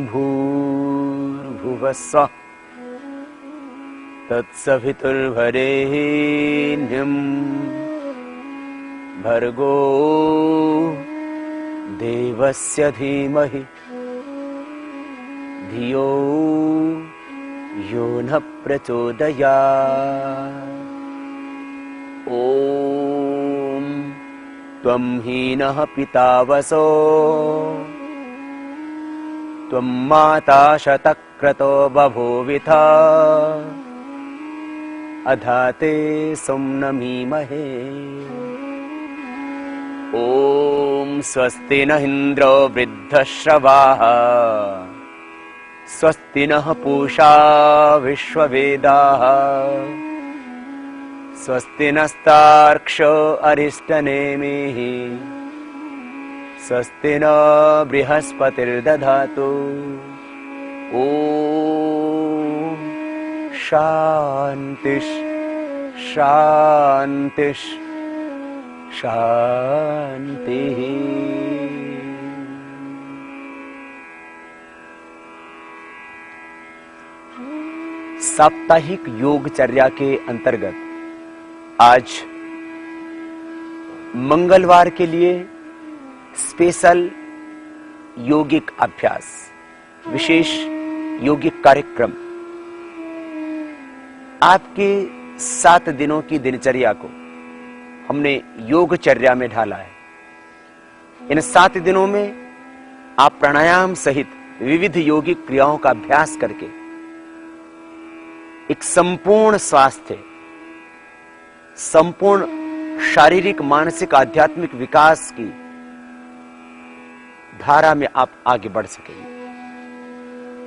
भूर्भुवः स्वः तत्सवितुर्वरेण्यं भर्गो देवस्य धीमहि धियो यो न प्रचोदयात्। ॐ त्वं हीनः पितावसो त्वं माता शतक्रतो बभूविथा अधाते सुम्नमीमहे। ॐ स्वस्ति न इन्द्रो वृद्धश्रवाः स्वस्ति नः पूषा विश्ववेदाः स्वस्ति नस्तार्क्ष्यो अरिष्टनेमिः स्वस्ति न बृहस्पतिर्दधातु। ॐ शान्तिः शान्तिः शान्तिः। साप्ताहिक योगचर्या के अंतर्गत आज मंगलवार के लिए स्पेशल योगिक अभ्यास, विशेष योगिक कार्यक्रम आपके 7 दिनों की दिनचर्या को हमने योगचर्या में ढाला है। इन 7 दिनों में आप प्राणायाम सहित विविध योगिक क्रियाओं का अभ्यास करके एक संपूर्ण स्वास्थ्य, संपूर्ण शारीरिक, मानसिक, आध्यात्मिक विकास की धारा में आप आगे बढ़ सकेंगे।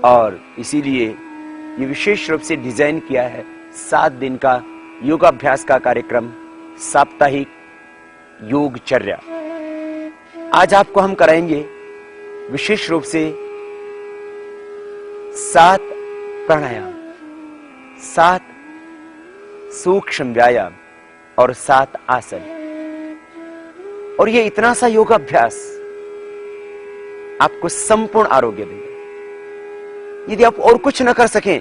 और इसीलिए ये विशेष रूप से डिजाइन किया है 7 दिन का योगाभ्यास का कार्यक्रम, साप्ताहिक योगचर्या। आज आपको हम कराएंगे विशेष रूप से 7 प्राणायाम, 7 सूक्ष्म व्यायाम और 7 आसन। और ये इतना सा योगाभ्यास आपको संपूर्ण आरोग्य देगा। यदि आप और कुछ न कर सकें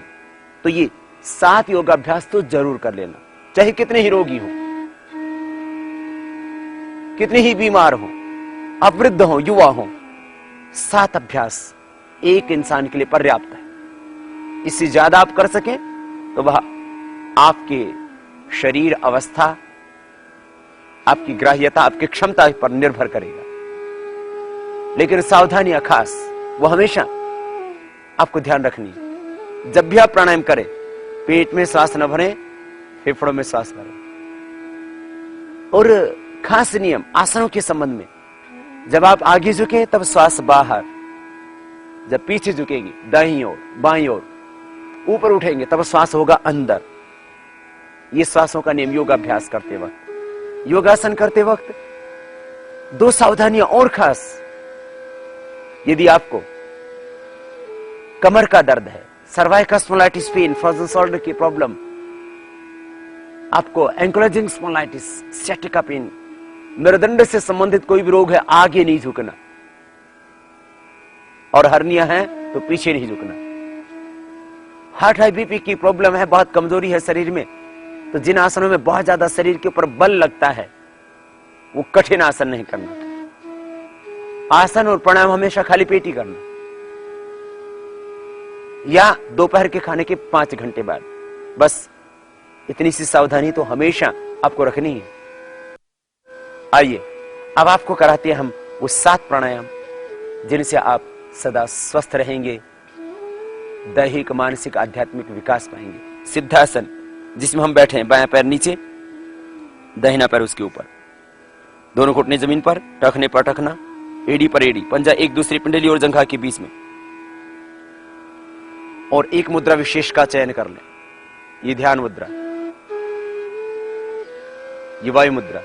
तो ये 7 योगाभ्यास तो जरूर कर लेना, चाहे कितने ही रोगी हो, कितने ही बीमार हो, आप वृद्ध हो, युवा हो, 7 अभ्यास एक इंसान के लिए पर्याप्त है। इससे ज्यादा आप कर सकें तो वह आपके शरीर अवस्था, आपकी ग्राह्यता, आपकी क्षमता पर निर्भर करेगा। लेकिन सावधानियां खास वो हमेशा आपको ध्यान रखनी है। जब भी आप प्राणायाम करें, पेट में श्वास न भरें, फेफड़ों में श्वास भरें। और खास नियम आसनों के संबंध में, जब आप आगे झुके तब श्वास बाहर, जब पीछे झुकेगी दाईं ओर, बाईं ओर, ऊपर उठेंगे तब श्वास होगा अंदर। ये श्वासों का नियम योगाभ्यास करते वक्त, योगासन करते वक्त 2 सावधानियां और खास। यदि आपको कमर का दर्द है, cervical spondylitis pain, frozen shoulder की प्रॉब्लम, आपको एंक्लोजिंग स्पॉन्डिलाइटिस, सियाटिका पेन, मेरुदंड से संबंधित कोई भी रोग है, आगे नहीं झुकना। और हर्निया है तो पीछे नहीं झुकना। हार्ट हाई बीपी की प्रॉब्लम है, बहुत कमजोरी है शरीर में, तो जिन आसनों में बहुत ज्यादा शरीर के ऊपर बल लगता है वो कठिन आसन नहीं करना। आसन और प्राणायाम हमेशा खाली पेट ही करना, या दोपहर के खाने के 5 घंटे बाद। बस इतनी सी सावधानी तो हमेशा आपको रखनी है। आइए अब आपको कराते हैं हम वो 7 प्राणायाम जिनसे आप सदा स्वस्थ रहेंगे, दैहिक, मानसिक, आध्यात्मिक विकास पाएंगे। सिद्धासन, जिसमें हम बैठे हैं, बायां पैर नीचे, दाहिना पैर उसके ऊपर, दोनों घुटने जमीन पर, टखने पर टखना, एड़ी पर एड़ी, पंजा एक दूसरी पिंडली और जंघा के बीच में। और एक मुद्रा विशेष का चयन कर लें। ये ध्यान मुद्रा, ये वायु मुद्रा,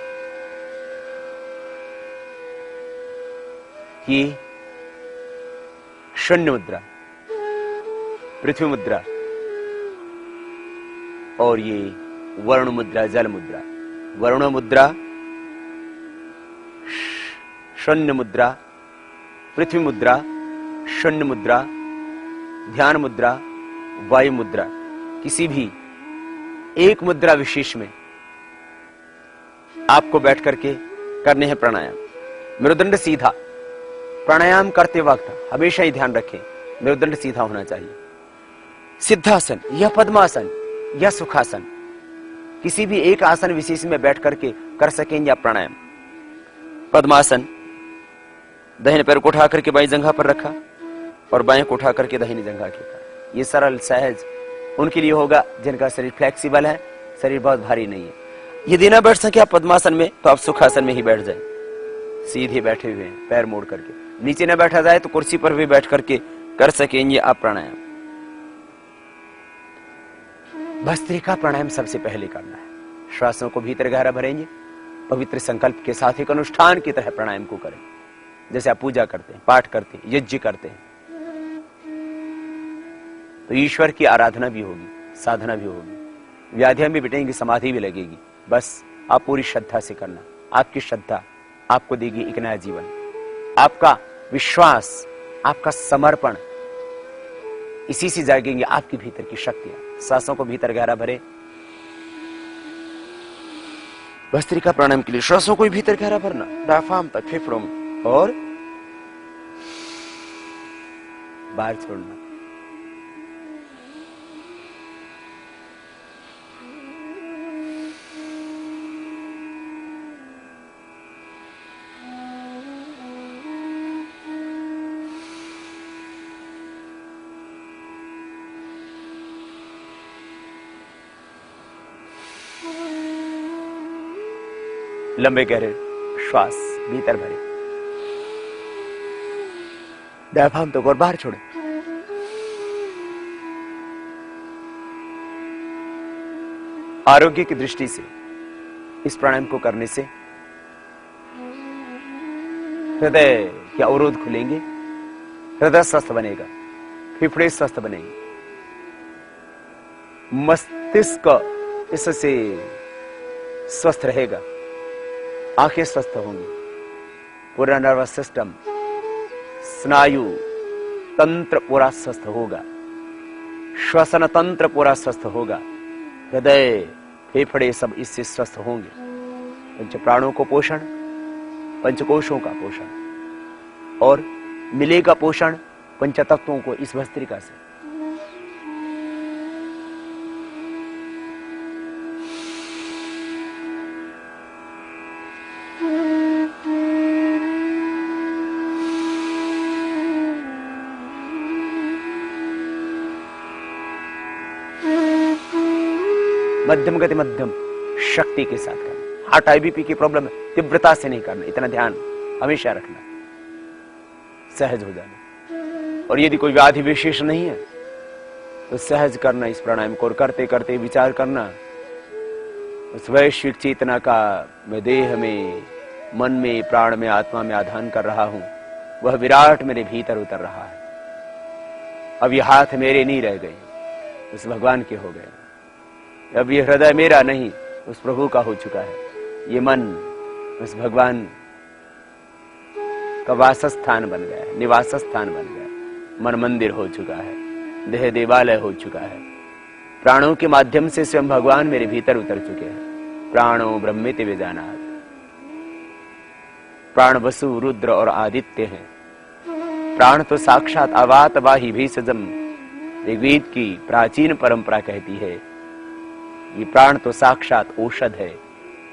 ये शून्य मुद्रा, पृथ्वी मुद्रा, और ये वरुण मुद्रा, जल मुद्रा। वरुण मुद्रा, शून्य मुद्रा, पृथ्वी मुद्रा, शून्य मुद्रा, ध्यान मुद्रा, वायु मुद्रा, किसी भी एक मुद्रा विशेष में आपको बैठ करके करने हैं प्राणायाम। मेरुदंड सीधा, प्राणायाम करते वक्त हमेशा ही ध्यान रखें मेरुदंड सीधा होना चाहिए। सिद्धासन या पद्मासन या सुखासन, किसी भी एक आसन विशेष में बैठ करके कर सकेंगे आप प्राणायाम। पद्मासन, दाहिने पैर को उठा करके बाईं जंघा पर रखा और बाएं को उठा करके दाहिनी जंघा के ऊपर। ये सरल सहज उनके लिए होगा जिनका शरीर फ्लेक्सिबल है, शरीर बहुत भारी नहीं है। यदि ना बैठ सके आप पद्मासन में तो आप सुखासन में ही बैठ जाए, सीधे बैठे हुए हैं पैर मोड़ करके। नीचे ना बैठा जाए तो कुर्सी पर भी बैठ करके कर सकेंगे आप प्राणायाम। भस्त्रिका प्राणायाम सबसे पहले करना है। श्वासों को भीतर गहरा भरेंगे, पवित्र संकल्प के साथ एक अनुष्ठान की तरह प्राणायाम को करें, जैसे आप पूजा करते हैं, पाठ करते हैं, यज्ञ करते हैं। तो ईश्वर की आराधना भी होगी, साधना भी होगी, व्याधियां भी मिटेंगी, समाधि भी लगेगी। बस आप पूरी श्रद्धा से करना। आपकी श्रद्धा आपको देगी एक नया जीवन। आपका विश्वास, आपका समर्पण, इसी से जागेंगे आपके भीतर की शक्तियां। सांसों को भीतर गहरा भरे। भस्त्रिका प्राणायाम के लिए श्वासों को भीतर गहरा भरना, डायफ्राम तक, फेफड़ों में, और बाहर छोड़ना। लंबे गहरे श्वास भीतर भरे, डायफ्राम तक और बाहर छोड़े। आरोग्य की दृष्टि से इस प्राणायाम को करने से हृदय के अवरोध खुलेंगे, हृदय स्वस्थ बनेगा, फेफड़े स्वस्थ बनेंगे, मस्तिष्क इससे स्वस्थ रहेगा, आंखें स्वस्थ होंगी, पूरा नर्वस सिस्टम, स्नायु तंत्र पूरा स्वस्थ होगा, श्वसन तंत्र पूरा स्वस्थ होगा, हृदय, फेफड़े सब इससे स्वस्थ होंगे। पंच प्राणों को पोषण, पंचकोशों का पोषण, और मिलेगा पोषण पंचतत्वों को इस भस्त्रिका से। मध्यम गति, मध्यम शक्ति के साथ करना। हार्ट आईबीपी की प्रॉब्लम है, तीव्रता से नहीं करना, इतना ध्यान हमेशा रखना, सहज हो जाना। और यदि कोई व्याधि विशेष नहीं है तो सहज करना इस प्राणायाम को, और करते करते विचार करना उस वैश्विक चेतना का मैं देह में, मन में, प्राण में, आत्मा में आधान कर रहा हूं। वह विराट मेरे भीतर उतर रहा है। अब ये हाथ मेरे नहीं रह गए, उस भगवान के हो गए। अब ये हृदय मेरा नहीं, उस प्रभु का हो चुका है। ये मन उस भगवान का वासस्थान बन गया है, निवास स्थान बन गया। मन मंदिर हो चुका है, देह देवालय हो चुका है। प्राणों के माध्यम से स्वयं भगवान मेरे भीतर उतर चुके हैं। प्राणो ब्रह्मेति विजानात्। प्राण वसु, रुद्र और आदित्य हैं। प्राण तो साक्षात अवात वाही भेषजम, ऋग्वेद की प्राचीन परंपरा कहती है ये प्राण तो साक्षात औषध है,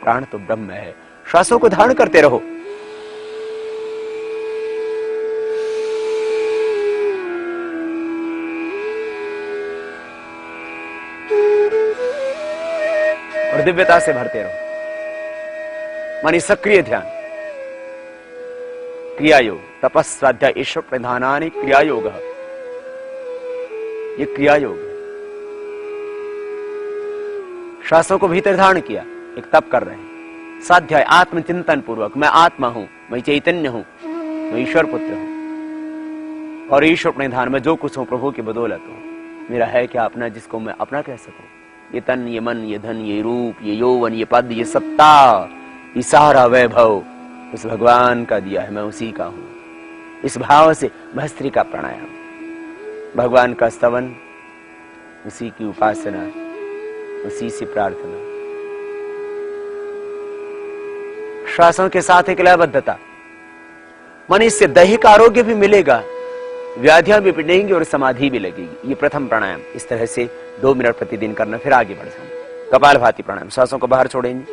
प्राण तो ब्रह्म है। श्वासों को धारण करते रहो। और दिव्यता से भरते रहो। मानी सक्रिय ध्यान, क्रिया योग, तपस्, स्वाध्याय, ईश्वर प्रधानानि क्रिया योग। ये क्रिया योग है। श्वासों को भीतर धारण किया, एक तप कर रहे हैं। स्वाध्याय, आत्मचिंतन पूर्वक, मैं आत्मा हूं, मैं चैतन्य हूं, मैं ईश्वर पुत्र हूं, और ईश्वर प्रधान में जो कुछ हूं प्रभु की बदौलत हूं। मेरा है क्या अपना जिसको मैं अपना कह सकूं? ये तन, ये मन, ये धन, ये रूप, ये यौवन, ये पद, ये सत्ता, ये सारा वैभव उस भगवान का दिया है, मैं उसी का हूं। इस भाव से भस्त्रिका प्राणायाम भगवान का स्तवन, उसी की उपासना, उसी से प्रार्थना, श्वासों के साथ एक लयबद्धता, मन इससे दैहिक आरोग्य भी मिलेगा, व्याधियां भी मिटेंगी और समाधि भी लगेगी। ये प्रथम प्राणायाम इस तरह से 2 मिनट प्रतिदिन करना, फिर आगे बढ़ जाना। कपालभाति प्राणायाम, श्वासों को बाहर छोड़ेंगे,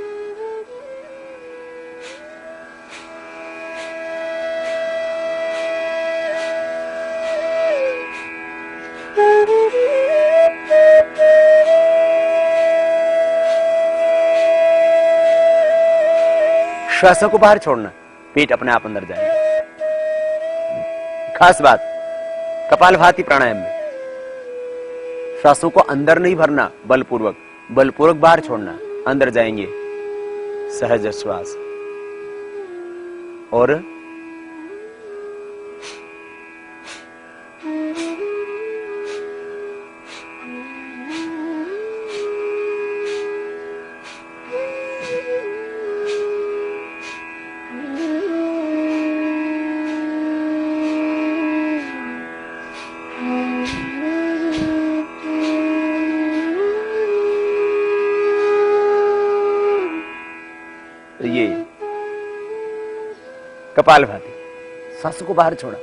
श्वासों को बाहर छोड़ना, पेट अपने आप अंदर जाएगा। खास बात कपालभाति प्राणायाम में श्वासों को अंदर नहीं भरना, बलपूर्वक बाहर छोड़ना, अंदर जाएंगे सहज श्वास और ये कपालभाति, सांसों को बाहर छोड़ा,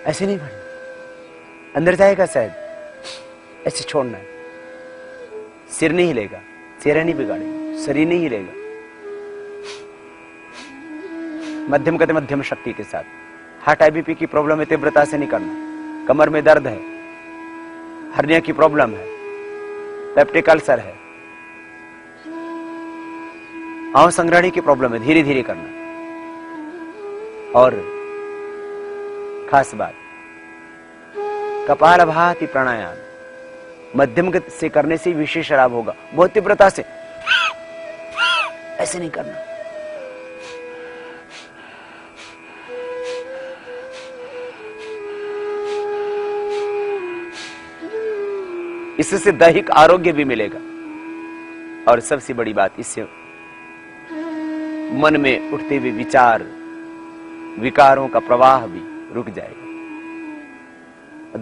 ऐसे नहीं भरना, अंदर जाएगा शायद, ऐसे छोड़ना है। सिर नहीं हिलेगा, चेहरा नहीं बिगाड़ेगा, शरीर नहीं हिलेगा, मध्यम गति मध्यम शक्ति के साथ। हार्ट आईबीपी की प्रॉब्लम है, तीव्रता से नहीं करना। कमर में दर्द है, हर्निया की प्रॉब्लम है, पेप्टिक अल्सर है, आंव संग्रहणी की प्रॉब्लम है, धीरे धीरे करना। और खास बात कपालभाति प्राणायाम मध्यम गति से करने से विशेष लाभ होगा। बहुत तीव्रता से ऐसे नहीं करना। इससे दैहिक आरोग्य भी मिलेगा और सबसे बड़ी बात, इससे मन में उठते हुए विचार विकारों का प्रवाह भी रुक जाएगा।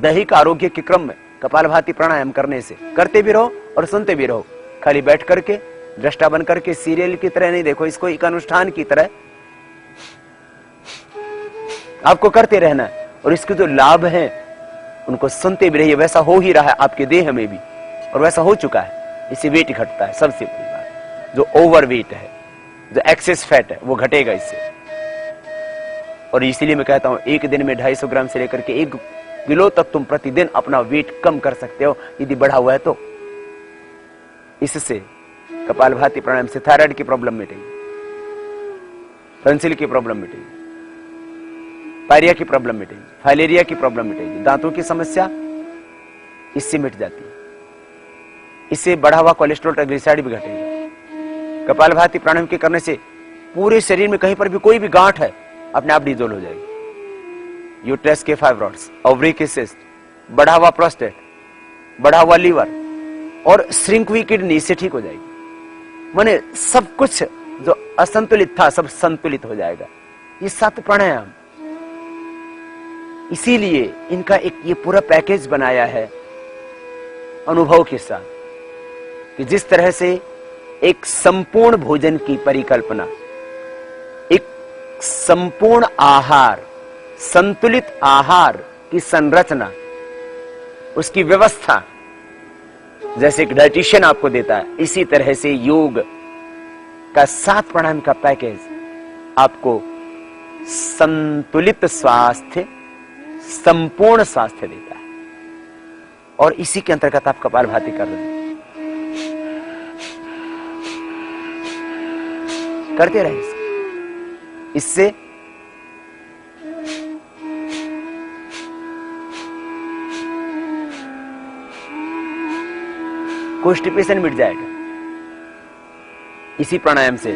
दैहिक आरोग्य के क्रम में कपालभाति प्राणायाम करने से करते भी रहो और सुनते भी रहो। खाली बैठ करके दृष्टा बन करके सीरियल की तरह नहीं देखो, इसको एक अनुष्ठान की तरह आपको करते रहना है और इसके जो लाभ हैं उनको सुनते भी रहिए। वैसा हो ही रहा है आपके देह में भी और वैसा हो चुका है। इससे वेट घटता है। सबसे बड़ी बात, जो ओवर वेट है, जो एक्सेस फैट है, वो घटेगा इससे। और इसीलिए मैं कहता हूं एक दिन में 250 ग्राम से लेकर के 1 किलो तक तुम प्रतिदिन अपना वेट कम कर सकते हो यदि बढ़ा हुआ है तो। इससे कपालभाति प्राणायाम से थायराइड की प्रॉब्लम मिटेगी, टॉन्सिल की प्रॉब्लम मिटेगी, पायरिया की प्रॉब्लम मिटेगी, फाइलेरिया की प्रॉब्लम मिटेगी, दांतों की समस्या इससे मिट जाती है। इससे बढ़ा हुआ कोलेस्ट्रॉल ट्राइग्लिसराइड भी घटेगा। कपालभाति प्राणायाम के करने से पूरे शरीर में कहीं पर भी कोई भी गांठ है अपने आप डिजोल्व हो जाएगी। यूट्रस के फाइब्रॉइड्स, ओवरी के सिस्ट, बढ़ा हुआ प्रोस्टेट, बढ़ा हुआ लीवर और श्रिंक हुई किडनी इससे ठीक हो जाएगी। माने सब कुछ जो असंतुलित था सब संतुलित हो जाएगा। ये 7 प्राणायाम, इसीलिए इनका एक ये पूरा पैकेज बनाया है अनुभव के साथ कि जिस तरह से एक संपूर्ण भोजन की परिकल्पना, एक संपूर्ण आहार, संतुलित आहार की संरचना, उसकी व्यवस्था जैसे एक डाइटिशियन आपको देता है, इसी तरह से योग का 7 प्राणायाम का पैकेज आपको संतुलित स्वास्थ्य, संपूर्ण स्वास्थ्य देता है। और इसी के अंतर्गत आप कपालभाति कर रहे हैं, करते रहे इससे कॉन्स्टिपेशन मिट जाएगा। इसी प्राणायाम से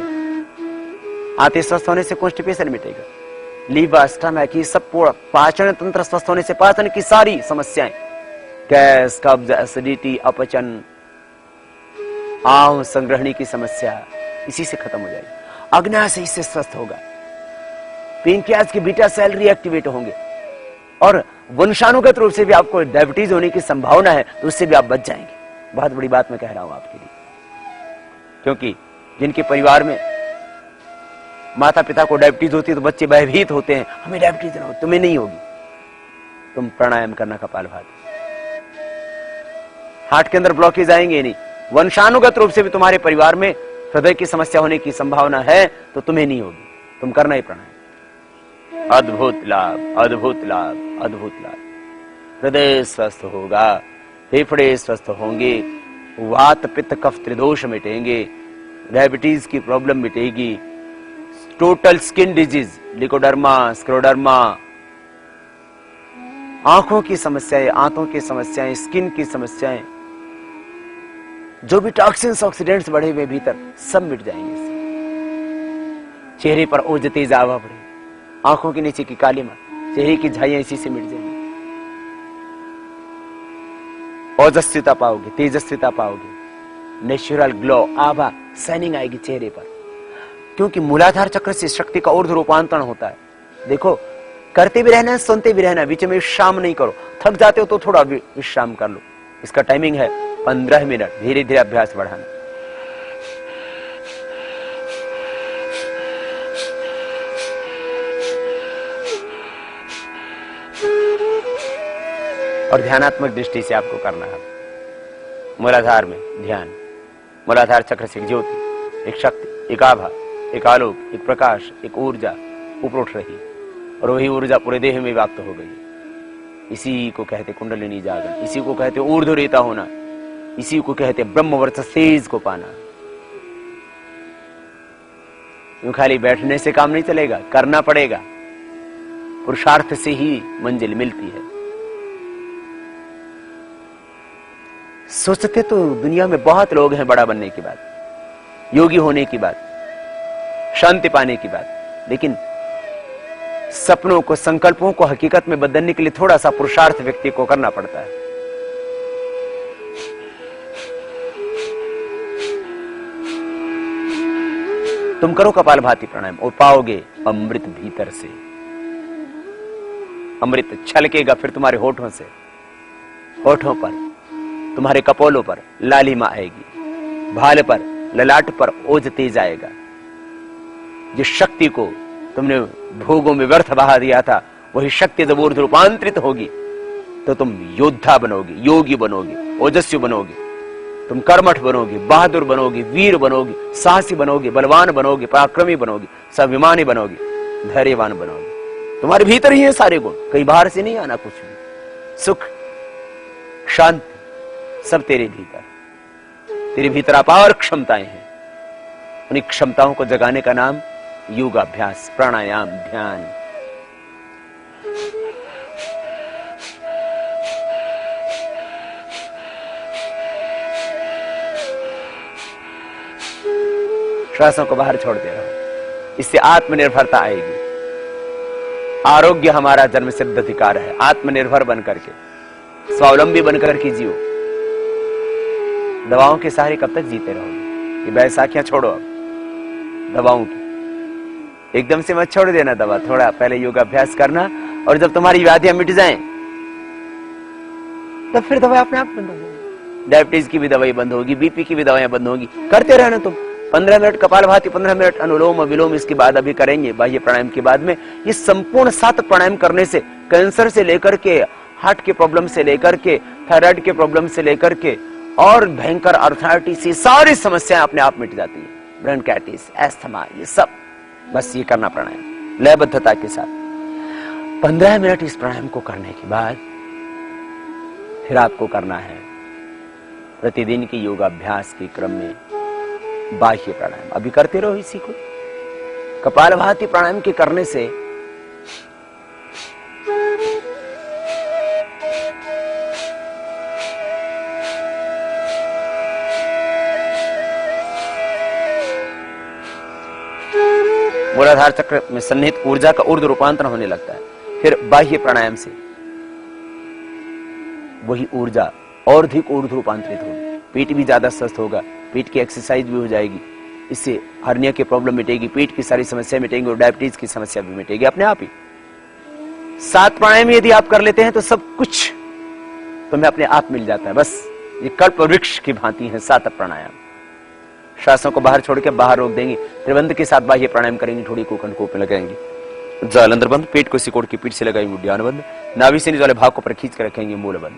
आंतें स्वस्थ होने से कॉन्स्टिपेशन मिटेगा। लीवर, स्टमक, ये सब पूरा पाचन तंत्र स्वस्थ होने से पाचन की सारी समस्याएं, गैस, कब्ज, एसिडिटी, अपचन, आंव संग्रहणी की समस्या इसी से खत्म हो जाएगी। अग्नाशय इससे स्वस्थ होगा। पेनक्रियाज के बीटा सेल रिएक्टिवेट होंगे। और वंशानुगत रूप से भी आपको डायबिटीज होने की संभावना है तो उससे भी आप बच जाएंगे। बहुत बड़ी बात मैं कह रहा हूं आपके लिए, क्योंकि जिनके परिवार में माता पिता को डायबिटीज होती है तो बच्चे भयभीत होते हैं, हमें डायबिटीज ना हो, तुम्हें नहीं होगी। तुम प्राणायाम करना कपालभाति, हार्ट के अंदर ब्लॉकेज आएंगे नहीं। वंशानुगत रूप से भी तुम्हारे परिवार में हृदय की समस्या होने की संभावना है तो तुम्हें नहीं होगी, तुम करना ही प्राणायाम। अद्भुत लाभ, अद्भुत लाभ, अद्भुत लाभ। हृदय स्वस्थ होगा, फेफड़े स्वस्थ होंगे, वात पित्त कफ त्रिदोष मिटेंगे, डायबिटीज की प्रॉब्लम मिटेगी, total skin disease, leucoderma, scleroderma, आंखों की समस्याएं, आंतों की समस्याएं, स्किन की समस्याएं, जो भी टॉक्सिन्स ऑक्सीडेंट्स बढ़े हुए भीतर सब मिट जाएंगे इससे। चेहरे पर ओज तेज आवा बढ़े, आंखों के नीचे की कालिमा, चेहरे की झाइयां इसी से मिट जाएंगी। ओजस्विता पाओगे, तेजस्विता पाओगे, नेचुरल ग्लो, आभा, शाइनिंग आएगी चेहरे पर, क्योंकि मूलाधार चक्र से शक्ति का ऊर्ध्व रूपांतरण होता है। देखो, करते भी रहना है, सुनते भी रहना है, बीच में विश्राम नहीं करो। थक जाते हो तो थोड़ा विश्राम कर लो। इसका टाइमिंग है 15 मिनट, धीरे धीरे अभ्यास बढ़ाना। और ध्यानात्मक दृष्टि से आपको करना है। मूलाधार में ध्यान, मूलाधार चक्र से एक ज्योति, एक शक्ति, एक आभा, एक आलोक, एक प्रकाश, एक ऊर्जा ऊपर उठ रही और वही ऊर्जा पूरे देह में व्याप्त हो गई। इसी को कहते कुंडलिनी जागरण, इसी को कहते ऊर्ध्व रेता होना, इसी को कहते ब्रह्मवर्चस्व तेज को पाना। यूं खाली बैठने से काम नहीं चलेगा, करना पड़ेगा। पुरुषार्थ से ही मंजिल मिलती है। सोचते तो दुनिया में बहुत लोग हैं बड़ा बनने की बात, योगी होने की बात, शांति पाने की बात, लेकिन सपनों को, संकल्पों को हकीकत में बदलने के लिए थोड़ा सा पुरुषार्थ व्यक्ति को करना पड़ता है। तुम करो कपालभाति प्राणायाम और पाओगे अमृत भीतर से। अमृत छलकेगा फिर तुम्हारे होठों से, होठों पर, तुम्हारे कपोलों पर लालिमा आएगी, भाल पर, ललाट पर ओज तेज आएगा। जिस शक्ति को तुमने भोगों में व्यर्थ बहा दिया था, वही शक्ति जब ऊर्ध्व रूपांतरित होगी तो तुम योद्धा बनोगे, योगी बनोगे, ओजस्वी बनोगे, तुम कर्मठ बनोगे, बहादुर बनोगे, वीर बनोगे, साहसी बनोगे, बलवान बनोगे, पराक्रमी बनोगे, स्वाभिमानी बनोगे, धैर्यवान बनोगे। तुम्हारे भीतर ही है सारे गुण, कहीं बाहर से नहीं आना कुछ भी। सुख, शांति सब तेरे भीतर, तेरे भीतर अपार क्षमताएं हैं। उन्हीं क्षमताओं को जगाने का नाम योगाभ्यास, प्राणायाम, ध्यान। श्वासों को बाहर छोड़ते रहो, इससे आत्मनिर्भरता आएगी। आरोग्य हमारा जन्म सिद्ध अधिकार है। आत्मनिर्भर बनकर के, स्वावलंबी बनकर के जियो। दवाओं के सहारे कब तक जीते रहोगे? ये बैसाखियां छोड़ो अब, दवाओं की एकदम से मत छोड़ देना दवा। थोड़ा पहले योगाभ्यास करना, और जब तुम्हारी व्याधियां मिट जाएं तब फिर दवाई अपने आप बंद होगी। डायबिटीज की भी दवाई बंद होगी, बीपी की भी दवाइयां बंद होगी। करते रहना तुम। 15 मिनट कपालभाति, 15 मिनट अनुलोम विलोम, इसके बाद अभी करेंगे बाह्य प्राणायाम के बाद में। ये संपूर्ण 7 प्राणायाम करने से कैंसर से लेकर के, हार्ट के प्रॉब्लम से लेकर के, थायराइड के प्रॉब्लम से लेकर के, और भयंकर आर्थराइटिस, ये सारी समस्याएं अपने आप मिट जाती है। ब्रोंकाइटिस, एस्थमा, ये सब बस ये करना प्राणायाम लयबद्धता के साथ। 15 मिनट इस प्राणायाम को करने के बाद फिर आपको करना है प्रतिदिन के योगाभ्यास के क्रम में बाह्य प्राणायाम। अभी करते रहो इसी को। कपालभाति प्राणायाम के करने से मूलाधार चक्र में सन्निहित ऊर्जा का ऊर्ध्व रूपांतरण होने लगता है। फिर बाह्य प्राणायाम से वही ऊर्जा और अधिक ऊर्ध्व रूपांतरित होगी। पेट भी ज्यादा स्वस्थ होगा, पेट की एक्सरसाइज भी हो जाएगी, इससे हर्निया की प्रॉब्लम मिटेगी, पेट की सारी समस्या मिटेंगी और डायबिटीज की समस्या भी मिटेगी अपने आप ही। 7 प्राणायाम यदि आप कर लेते हैं तो सब कुछ तुम्हें अपने आप मिल जाता है। बस ये कल्प वृक्ष की भांति है 7 प्राणायाम। श्वासों को बाहर छोड़ के बाहर रोक देंगे, त्रिबंध के साथ बाह्य प्राणायाम करेंगे, थोड़ी कोकण में लगाएंगे, जालंधर बंद, पेट को सिकोड़ के पीठ से लगाएंगे उद्यान बंद, नाभि से नीचे वाले भाग को पर खींच कर रखेंगे मूल बंद।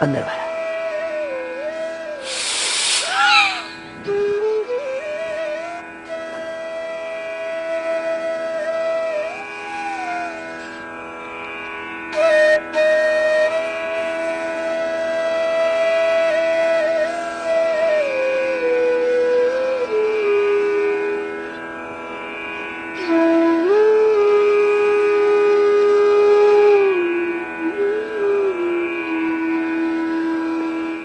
अंदर भरा,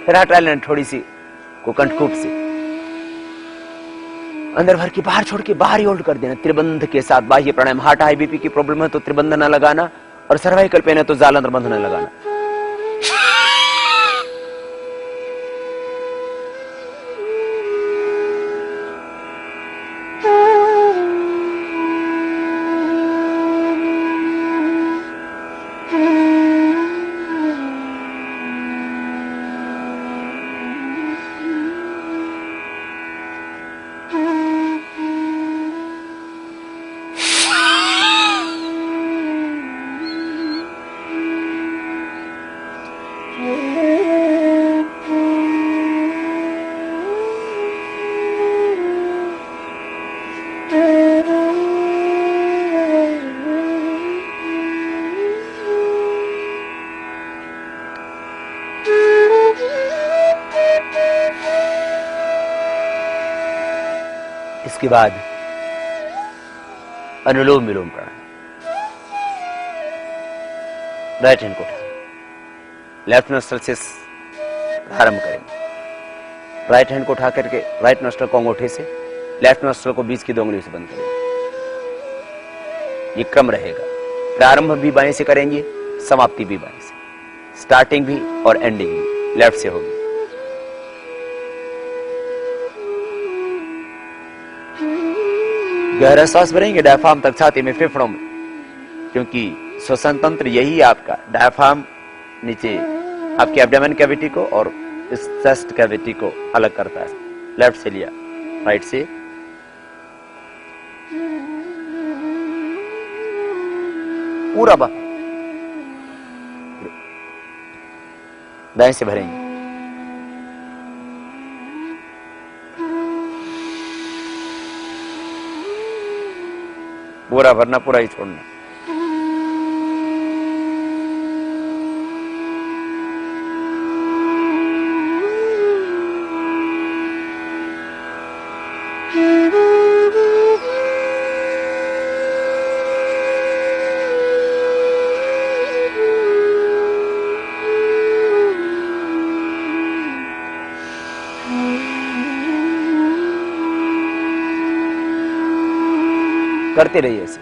फिर हटा लेना थोड़ी सी कोकंठकूप से, अंदर भर के बाहर छोड़ के बाहर ही होल्ड कर देना त्रिबंध के साथ बाह्य प्राणायाम। हार्ट हाई बीपी की प्रॉब्लम है तो त्रिबंध ना लगाना, और सर्वाइकल पेन है तो जालंधर बंध ना लगाना। इसके बाद अनुलोम विलोम प्राणायाम। राइट हैंड को उठा, लेफ्ट नोस्ट्रल से प्रारंभ करेंगे। राइट हैंड को उठा करके राइट नोस्ट्रल को अंगूठे से, लेफ्ट नोस्ट्रल को बीच की 2 उंगलियों से बंद करेंगे। ये क्रम रहेगा, प्रारंभ भी बाएं से करेंगे, समाप्ति भी बाएं से, स्टार्टिंग भी और एंडिंग भी लेफ्ट से होगी। गहरा सांस भरेंगे डायफ्राम तक, छाती में, फेफड़ों में, क्योंकि श्वसन तंत्र यही आपका डायफ्राम नीचे आपके एब्डोमेन कैविटी को और इस चेस्ट कैविटी को अलग करता है। लेफ्ट से लिया, राइट से, पूरा बाहर, दाएं से भरेंगे। पूरा भरना, पूरा ही छोड़ना। करते रहिए ऐसे,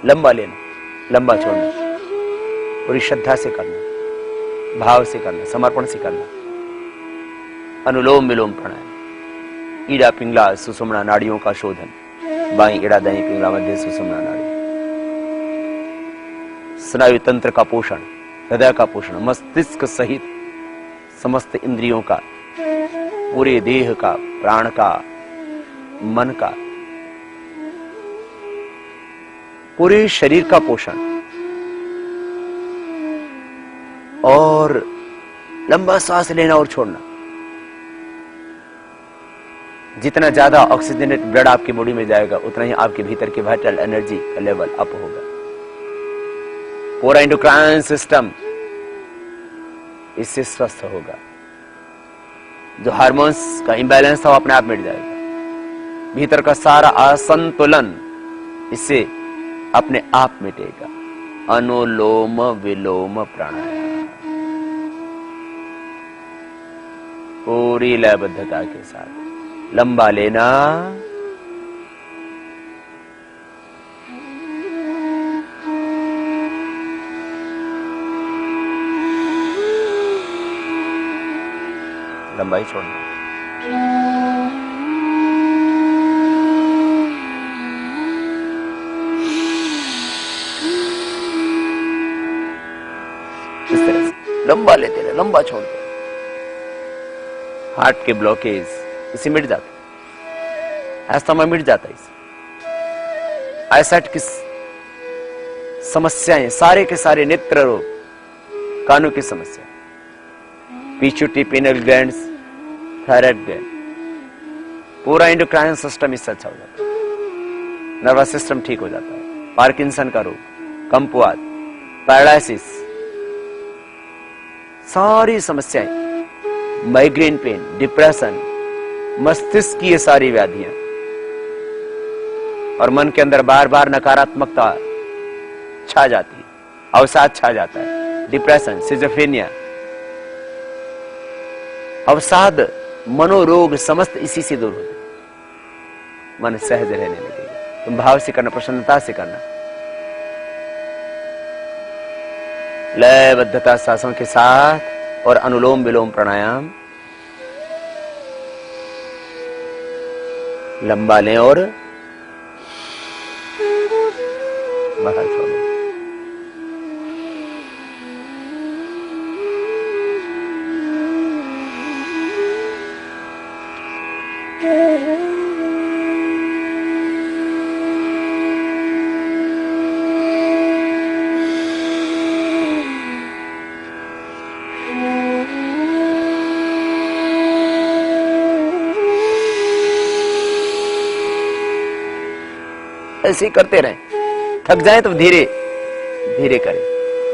लंबा लेना, लंबा छोड़ना, पूरी श्रद्धा से करना, भाव से करना, समर्पण से करना। अनुलोम विलोम प्राणायाम। ईड़ा पिंगला सुषुम्ना नाड़ियों का शोधन, बाई ईड़ा दाई पिंगला मध्य सुषुम्ना नाड़ी, स्नायु तंत्र का पोषण, हृदय का पोषण, मस्तिष्क सहित समस्त इंद्रियों का, पूरे देह का, प्राण का, मन का, पूरे शरीर का पोषण। और लंबा सांस लेना और छोड़ना। जितना ज्यादा ऑक्सीजनेट ब्लड आपकी बॉडी में जाएगा उतना ही आपके भीतर की वाइटल एनर्जी का लेवल अप होगा। पूरा एंडोक्राइन सिस्टम इससे स्वस्थ होगा। जो हार्मोन्स का इंबैलेंस था वो अपने आप मिट जाएगा। भीतर का सारा असंतुलन इससे अपने आप मिटेगा। अनुलोम विलोम प्राणायाम पूरी लयबद्धता के साथ लंबा लेना, लंबाई छोड़ना। लंबा लेते रहे, लंबा छोड़ते रहे। हार्ट के ब्लॉकेज इसे मिट जाता, अस्थमा मिट जाता है। आईसाइट की समस्याएं, सारे के सारे नेत्र रोग, कानों की समस्या, पीछूटी, पिनल ग्लैंड्स, थायराइड ग्लैंड, पूरा एंडोक्राइन सिस्टम इससे अच्छा हो जाता है, नर्वस सिस्टम ठीक हो जाता है। पार्किंसन का रोग, कंपवात, पैरालिसिस, सारी समस्याएं, माइग्रेन पेन, डिप्रेशन, मस्तिष्क की ये सारी व्याधियां, और मन के अंदर बार बार नकारात्मकता छा जाती है, अवसाद छा जाता है, डिप्रेशन, सिजोफ्रेनिया, अवसाद, मनोरोग समस्त इसी से दूर होते। मन सहज रहने लगेगा। तुम भाव से करना, प्रसन्नता से करना, लयबद्धता सांसों के साथ, और अनुलोम विलोम प्राणायाम लंबा लें और बाहर छोड़ें। ऐसे ही करते रहें। थक जाए तो धीरे धीरे करें,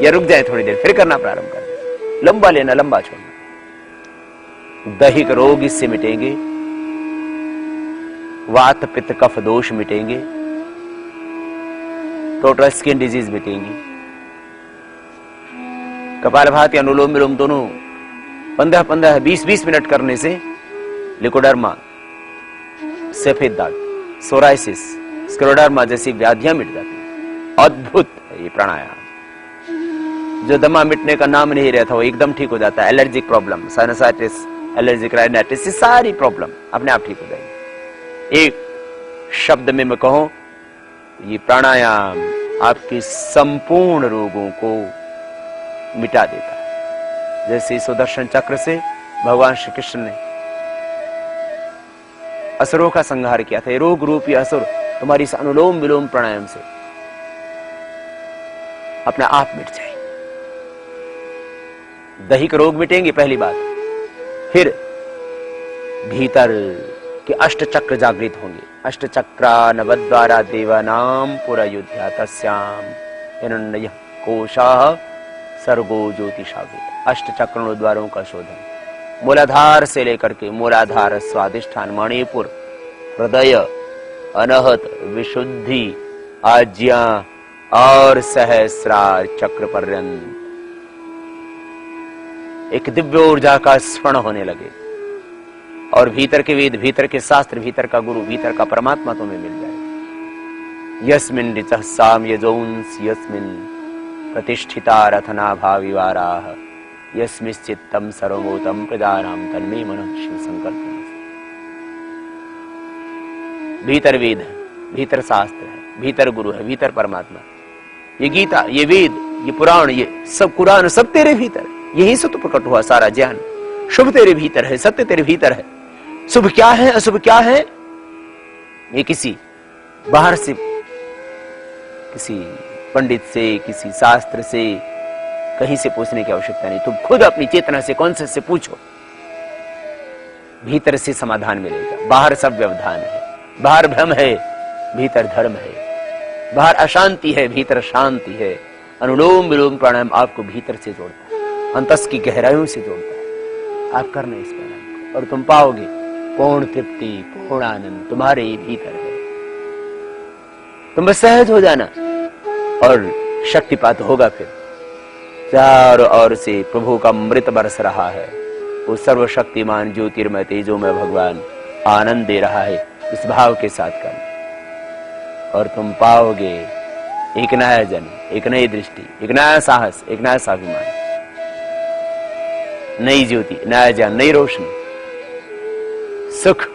या रुक जाए थोड़ी देर, फिर करना प्रारंभ करें। लंबा लेना, लंबा छोड़ना। दैहिक रोग इससे मिटेंगे, वात पित्त कफ दोष मिटेंगे, टोटल स्किन डिजीज मिटेंगी। कपालभाति, अनुलोम विलोम दोनों 15-15, 20-20 मिनट करने से लिकोडर्मा, सफेद दाग, सोराइसिस, स्क्लेरोडर्मा जैसी व्याधियां मिट जाती हैं। अद्भुत है ये प्राणायाम। जो दमा मिटने का नाम नहीं रहता वो एकदम ठीक हो जाता है। Allergic problem, sinusitis, allergic rhinitis, ये सारी प्रॉब्लम अपने आप ठीक हो जाएगी। एक शब्द में मैं कहूं, ये प्राणायाम आपके संपूर्ण रोगों को मिटा देता है। जैसे सुदर्शन चक्र से भगवान श्री कृष्ण ने असुरों का संहार किया था। रोग रूपी असुर तुम्हारी इस अनुलोम विलोम प्राणायाम से अपने आप मिट जाए। दैहिक रोग मिटेंगे पहली बात, फिर भीतर के अष्ट चक्र जागृत होंगे। अष्ट चक्रा नवद्वारा देवानाम पुरा युद्ध्या तस्याम हिरण्यः कोशाः सर्गो ज्योतिषावृत। अष्ट चक्रों द्वारों का शोधन, मूलाधार से लेकर के मूलाधार, स्वादिष्ठान, मणिपुर, हृदय, अनहत, विशुद्धि, आज्ञा और सहस्रार चक्र पर्यंत एक दिव्य ऊर्जा का स्फुरण होने लगे, और भीतर के वेद, भीतर के शास्त्र, भीतर का गुरु, भीतर का परमात्मा तुम्हें मिल जाए। यस्मिन् ऋचः साम यजोंस यस्मिन् प्रतिष्ठिता रथना भाविवाराः यस्मिश्चित्तम सर्वभूतम प्रजानाम तन्मे मनः शिव संकल्प। भीतर वेद है, भीतर शास्त्र है, भीतर गुरु है, भीतर परमात्मा। ये गीता, ये वेद, ये पुराण, ये सब कुरान, सब तेरे भीतर। यही से तो प्रकट हुआ सारा ज्ञान। शुभ तेरे भीतर है, सत्य तेरे भीतर है। शुभ क्या है, अशुभ क्या है, ये किसी बाहर से, किसी पंडित से, किसी शास्त्र से, कहीं से पूछने की आवश्यकता नहीं। तुम खुद अपनी चेतना से, कॉन्शियस से पूछो, भीतर से समाधान मिलेगा। बाहर सब व्यवधान है, बाहर भ्रम है, भीतर धर्म है। बाहर अशांति है, भीतर शांति है। अनुलोम विलोम प्राणायाम आपको भीतर से जोड़ता है, अंतस की गहराइयों से जोड़ता है। आप करना इस प्राणायाम को और तुम पाओगे पूर्ण तृप्ति, पूर्ण आनंद तुम्हारे ही भीतर है। तुम बस सहज हो जाना और शक्तिपात होगा। फिर चारों ओर से प्रभु का अमृत बरस रहा है। वो सर्वशक्तिमान ज्योतिर्मय तेजोमय भगवान आनंद दे रहा है। इस भाव के साथ करना और तुम पाओगे एक नया जन्म, एक नई दृष्टि, एक नया साहस, एक नया स्वाभिमान, नई ज्योति, नया ज्ञान, नई रोशनी, सुख।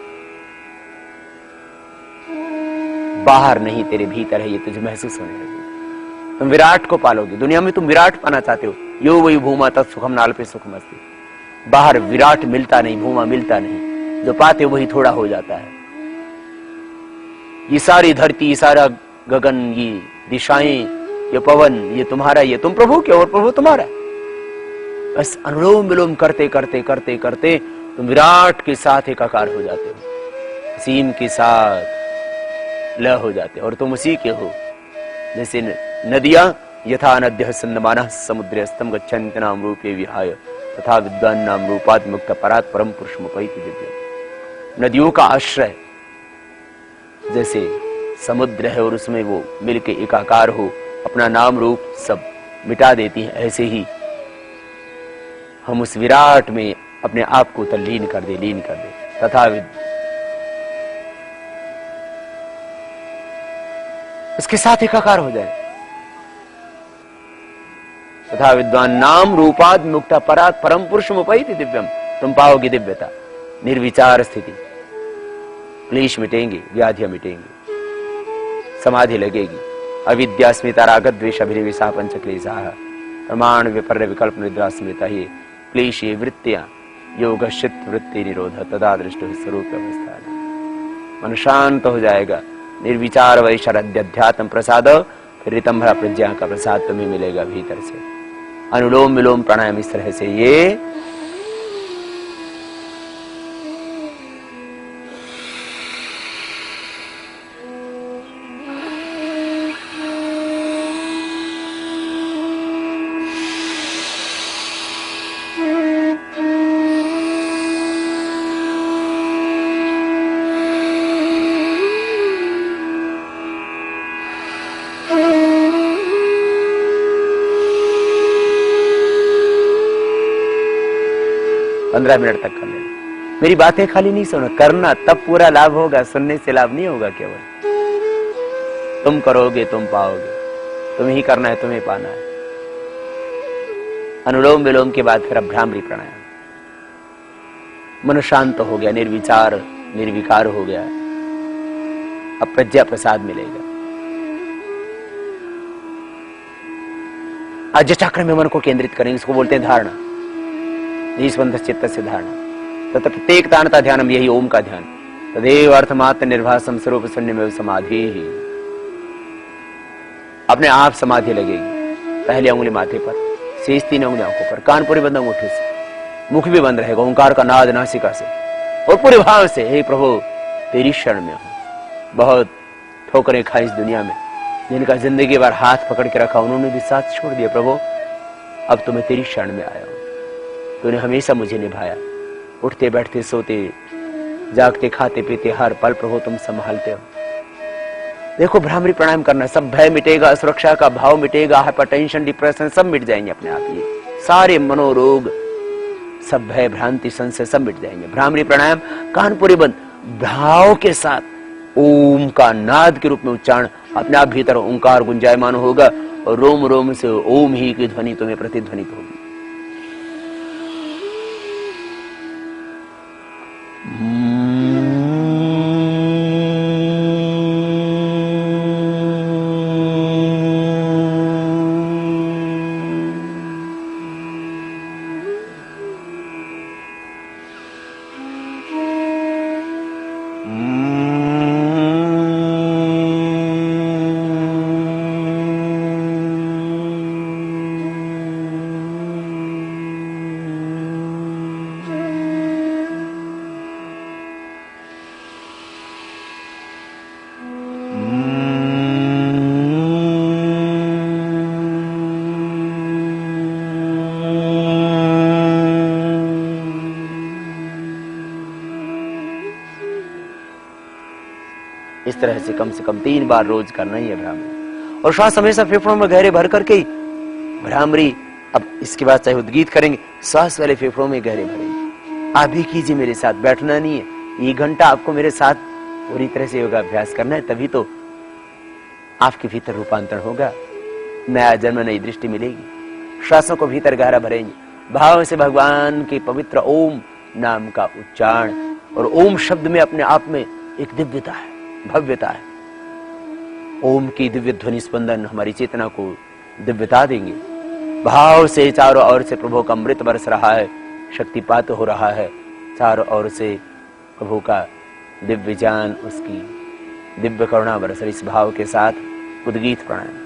बाहर नहीं, तेरे भीतर है, ये तुझे महसूस होने लगेगा। तुम विराट को पालोगे। दुनिया में तुम विराट पाना चाहते हो, यो वही भूमा तत्सुखम नाल्पे सुखमस्ति। बाहर विराट मिलता नहीं, भूमा मिलता नहीं, जो पाते वही थोड़ा हो जाता है। ये सारी धरती, ये सारा गगन, ये दिशाएं, ये पवन, ये तुम्हारा, ये तुम प्रभु के और प्रभु तुम्हारा। बस अनुलोम विलोम करते करते करते करते तुम विराट के साथ एकाकार हो जाते हो, असीम के साथ लय हो जाते हो, और तुम उसी के हो। जैसे नदियां यथा नद्यः सन्दमानः समुद्रे स्तम गच्छन्ति नाम रूपे विहाय तथा विद्वान नाम रूपात् मुक्त परात् परम पुरुषमुपैति दिव्यम्। नदियों का आश्रय जैसे समुद्र है और उसमें वो मिलके एकाकार हो, अपना नाम रूप सब मिटा देती है, ऐसे ही हम उस विराट में अपने आप को तल्लीन कर दे, लीन कर दे। तथा उसके साथ एकाकार हो जाए। तथा विद्वान नाम रूपाद मुक्ता परात परम पुरुषमुपैति दिव्यम। तुम पाओगे दिव्यता, निर्विचार स्थिति, क्लेश मिटेंगे, व्याधियां मिटेंगी, समाधि लगेगी। अविद्या स्मिता राग द्वेष अभिनिवेशा पंच क्लेशाः प्रमाण विपर्य विकल्प निद्रा स्मृता ही क्लेशी वृत्तियां योग चित्त वृत्ति निरोध तदा दृष्ट स्वरूप अवस्था। मन शांत हो जाएगा, निर्विचार वैशरद्य अध्यात्म प्रसाद, फिर रितंभरा प्रज्ञा का प्रसाद तुम्हें मिलेगा भीतर से। अनुलोम विलोम प्राणायाम इस तरह से ये पंद्रह मिनट तक कर लेना। मेरी बातें खाली नहीं सुनो, करना, तब पूरा लाभ होगा, सुनने से लाभ नहीं होगा। केवल तुम करोगे तुम पाओगे, तुम्हें ही करना है, तुम्हें पाना है। अनुलोम विलोम के बाद फिर भ्रामरी प्राणायाम। मन शांत हो गया, निर्विचार निर्विकार हो गया, अब प्रज्ञा प्रसाद मिलेगा। आज चक्र में मन को केंद्रित करेंगे, इसको बोलते हैं धारणा, निस्पंद चित्त से धारणा। तथा प्रत्येक तानता ध्यानम, यही ओम का ध्यान। तदेव अर्थमात्र निर्भासम स्वरूप शून्यमेव समाधि ही। अपने आप समाधि लगेगी। पहली उंगली माथे पर, शेष तीन उंगली आंखों पर, कान पूरे बंद अंगूठे से, मुख भी बंद रहेगा, ओंकार का नाद नासिका से, और पूरे भाव से हे प्रभु तेरी शरण में हूं। बहुत ठोकरें खाई इस दुनिया में, जिनका जिंदगी भर हाथ पकड़ के रखा, उन्होंने भी साथ छोड़ दिया। प्रभु अब तो मैं तेरी शरण में आया हूं, तूने हमेशा मुझे निभाया। उठते बैठते सोते जागते खाते पीते हर पल प्रभु तुम संभालते हो। देखो भ्रामरी प्राणायाम करना, सब भय मिटेगा, असुरक्षा का भाव मिटेगा, हाइपरटेंशन डिप्रेशन सब मिट जाएंगे अपने आप। ये सारे मनोरोग, सब भय भ्रांति संशय सब मिट जाएंगे। भ्रामरी प्राणायाम कान पूरे बंद, भाव के साथ ओम का नाद के रूप में उच्चारण अपने आप भीतर ओंकार गुंजायमान होगा, और रोम रोम से ओम ही की ध्वनि तुम्हें प्रतिध्वनित होगी। इस तरह से कम 3 बार रोज करना ही है भ्रामरी। और श्वास हमेशा फेफड़ों में गहरे भर करके ही भ्रामरी। अब इसके बाद चाहे उद्गीत करेंगे, श्वास वाले फेफड़ों में गहरे भरेंगे। आप भी कीजिए मेरे साथ, बैठना नहीं है। 1 घंटा आपको मेरे साथ पूरी तरह से योगाभ्यास करना है, तभी तो आपके भीतर रूपांतरण होगा, नया जन्म, नई दृष्टि मिलेगी। श्वासों को भीतर गहरा भरेंगे, भाव से भगवान के पवित्र ओम नाम का उच्चारण। और ओम शब्द में अपने आप में एक दिव्यता है, भव्यता है। ओम की दिव्य ध्वनि स्पंदन हमारी चेतना को दिव्यता देंगे, भाव से चारों ओर से प्रभु का अमृत बरस रहा है, शक्तिपात हो रहा है, चारों ओर से प्रभु का दिव्य ज्ञान, उसकी दिव्य करुणा बरस रही। इस भाव के साथ उद्गीत प्राणायाम।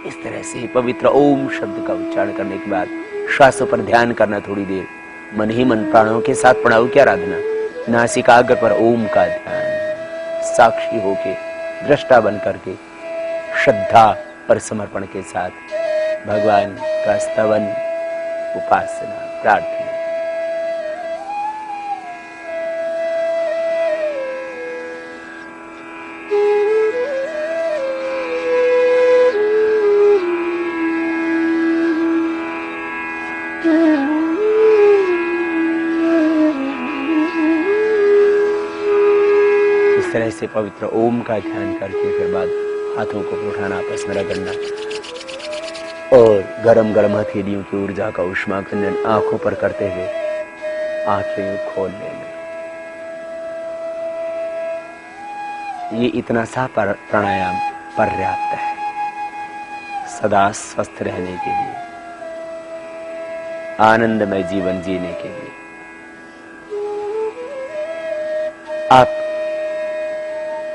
इस तरह से पवित्र ओम शब्द का उच्चारण करने के बाद श्वासों पर ध्यान करना थोड़ी देर, मन ही मन प्राणों के साथ प्रणव की आराधना, नासिकाग्र पर ओम का ध्यान, साक्षी होके, दृष्टा बन करके, श्रद्धा और समर्पण के साथ भगवान का स्तवन, उपासना, प्रार्थना। इस तरह से पवित्र ओम का ध्यान करके फिर बाद हाथों को उठाना, आपस में रगड़ना और गरम गरम हथेलियों की ऊर्जा का उष्मा खंडन आंखों पर करते हुए आंखें खोल लेना। ये इतना सा प्राणायाम पर्याप्त है सदा स्वस्थ रहने के लिए, आनंदमय जीवन जीने के लिए। आप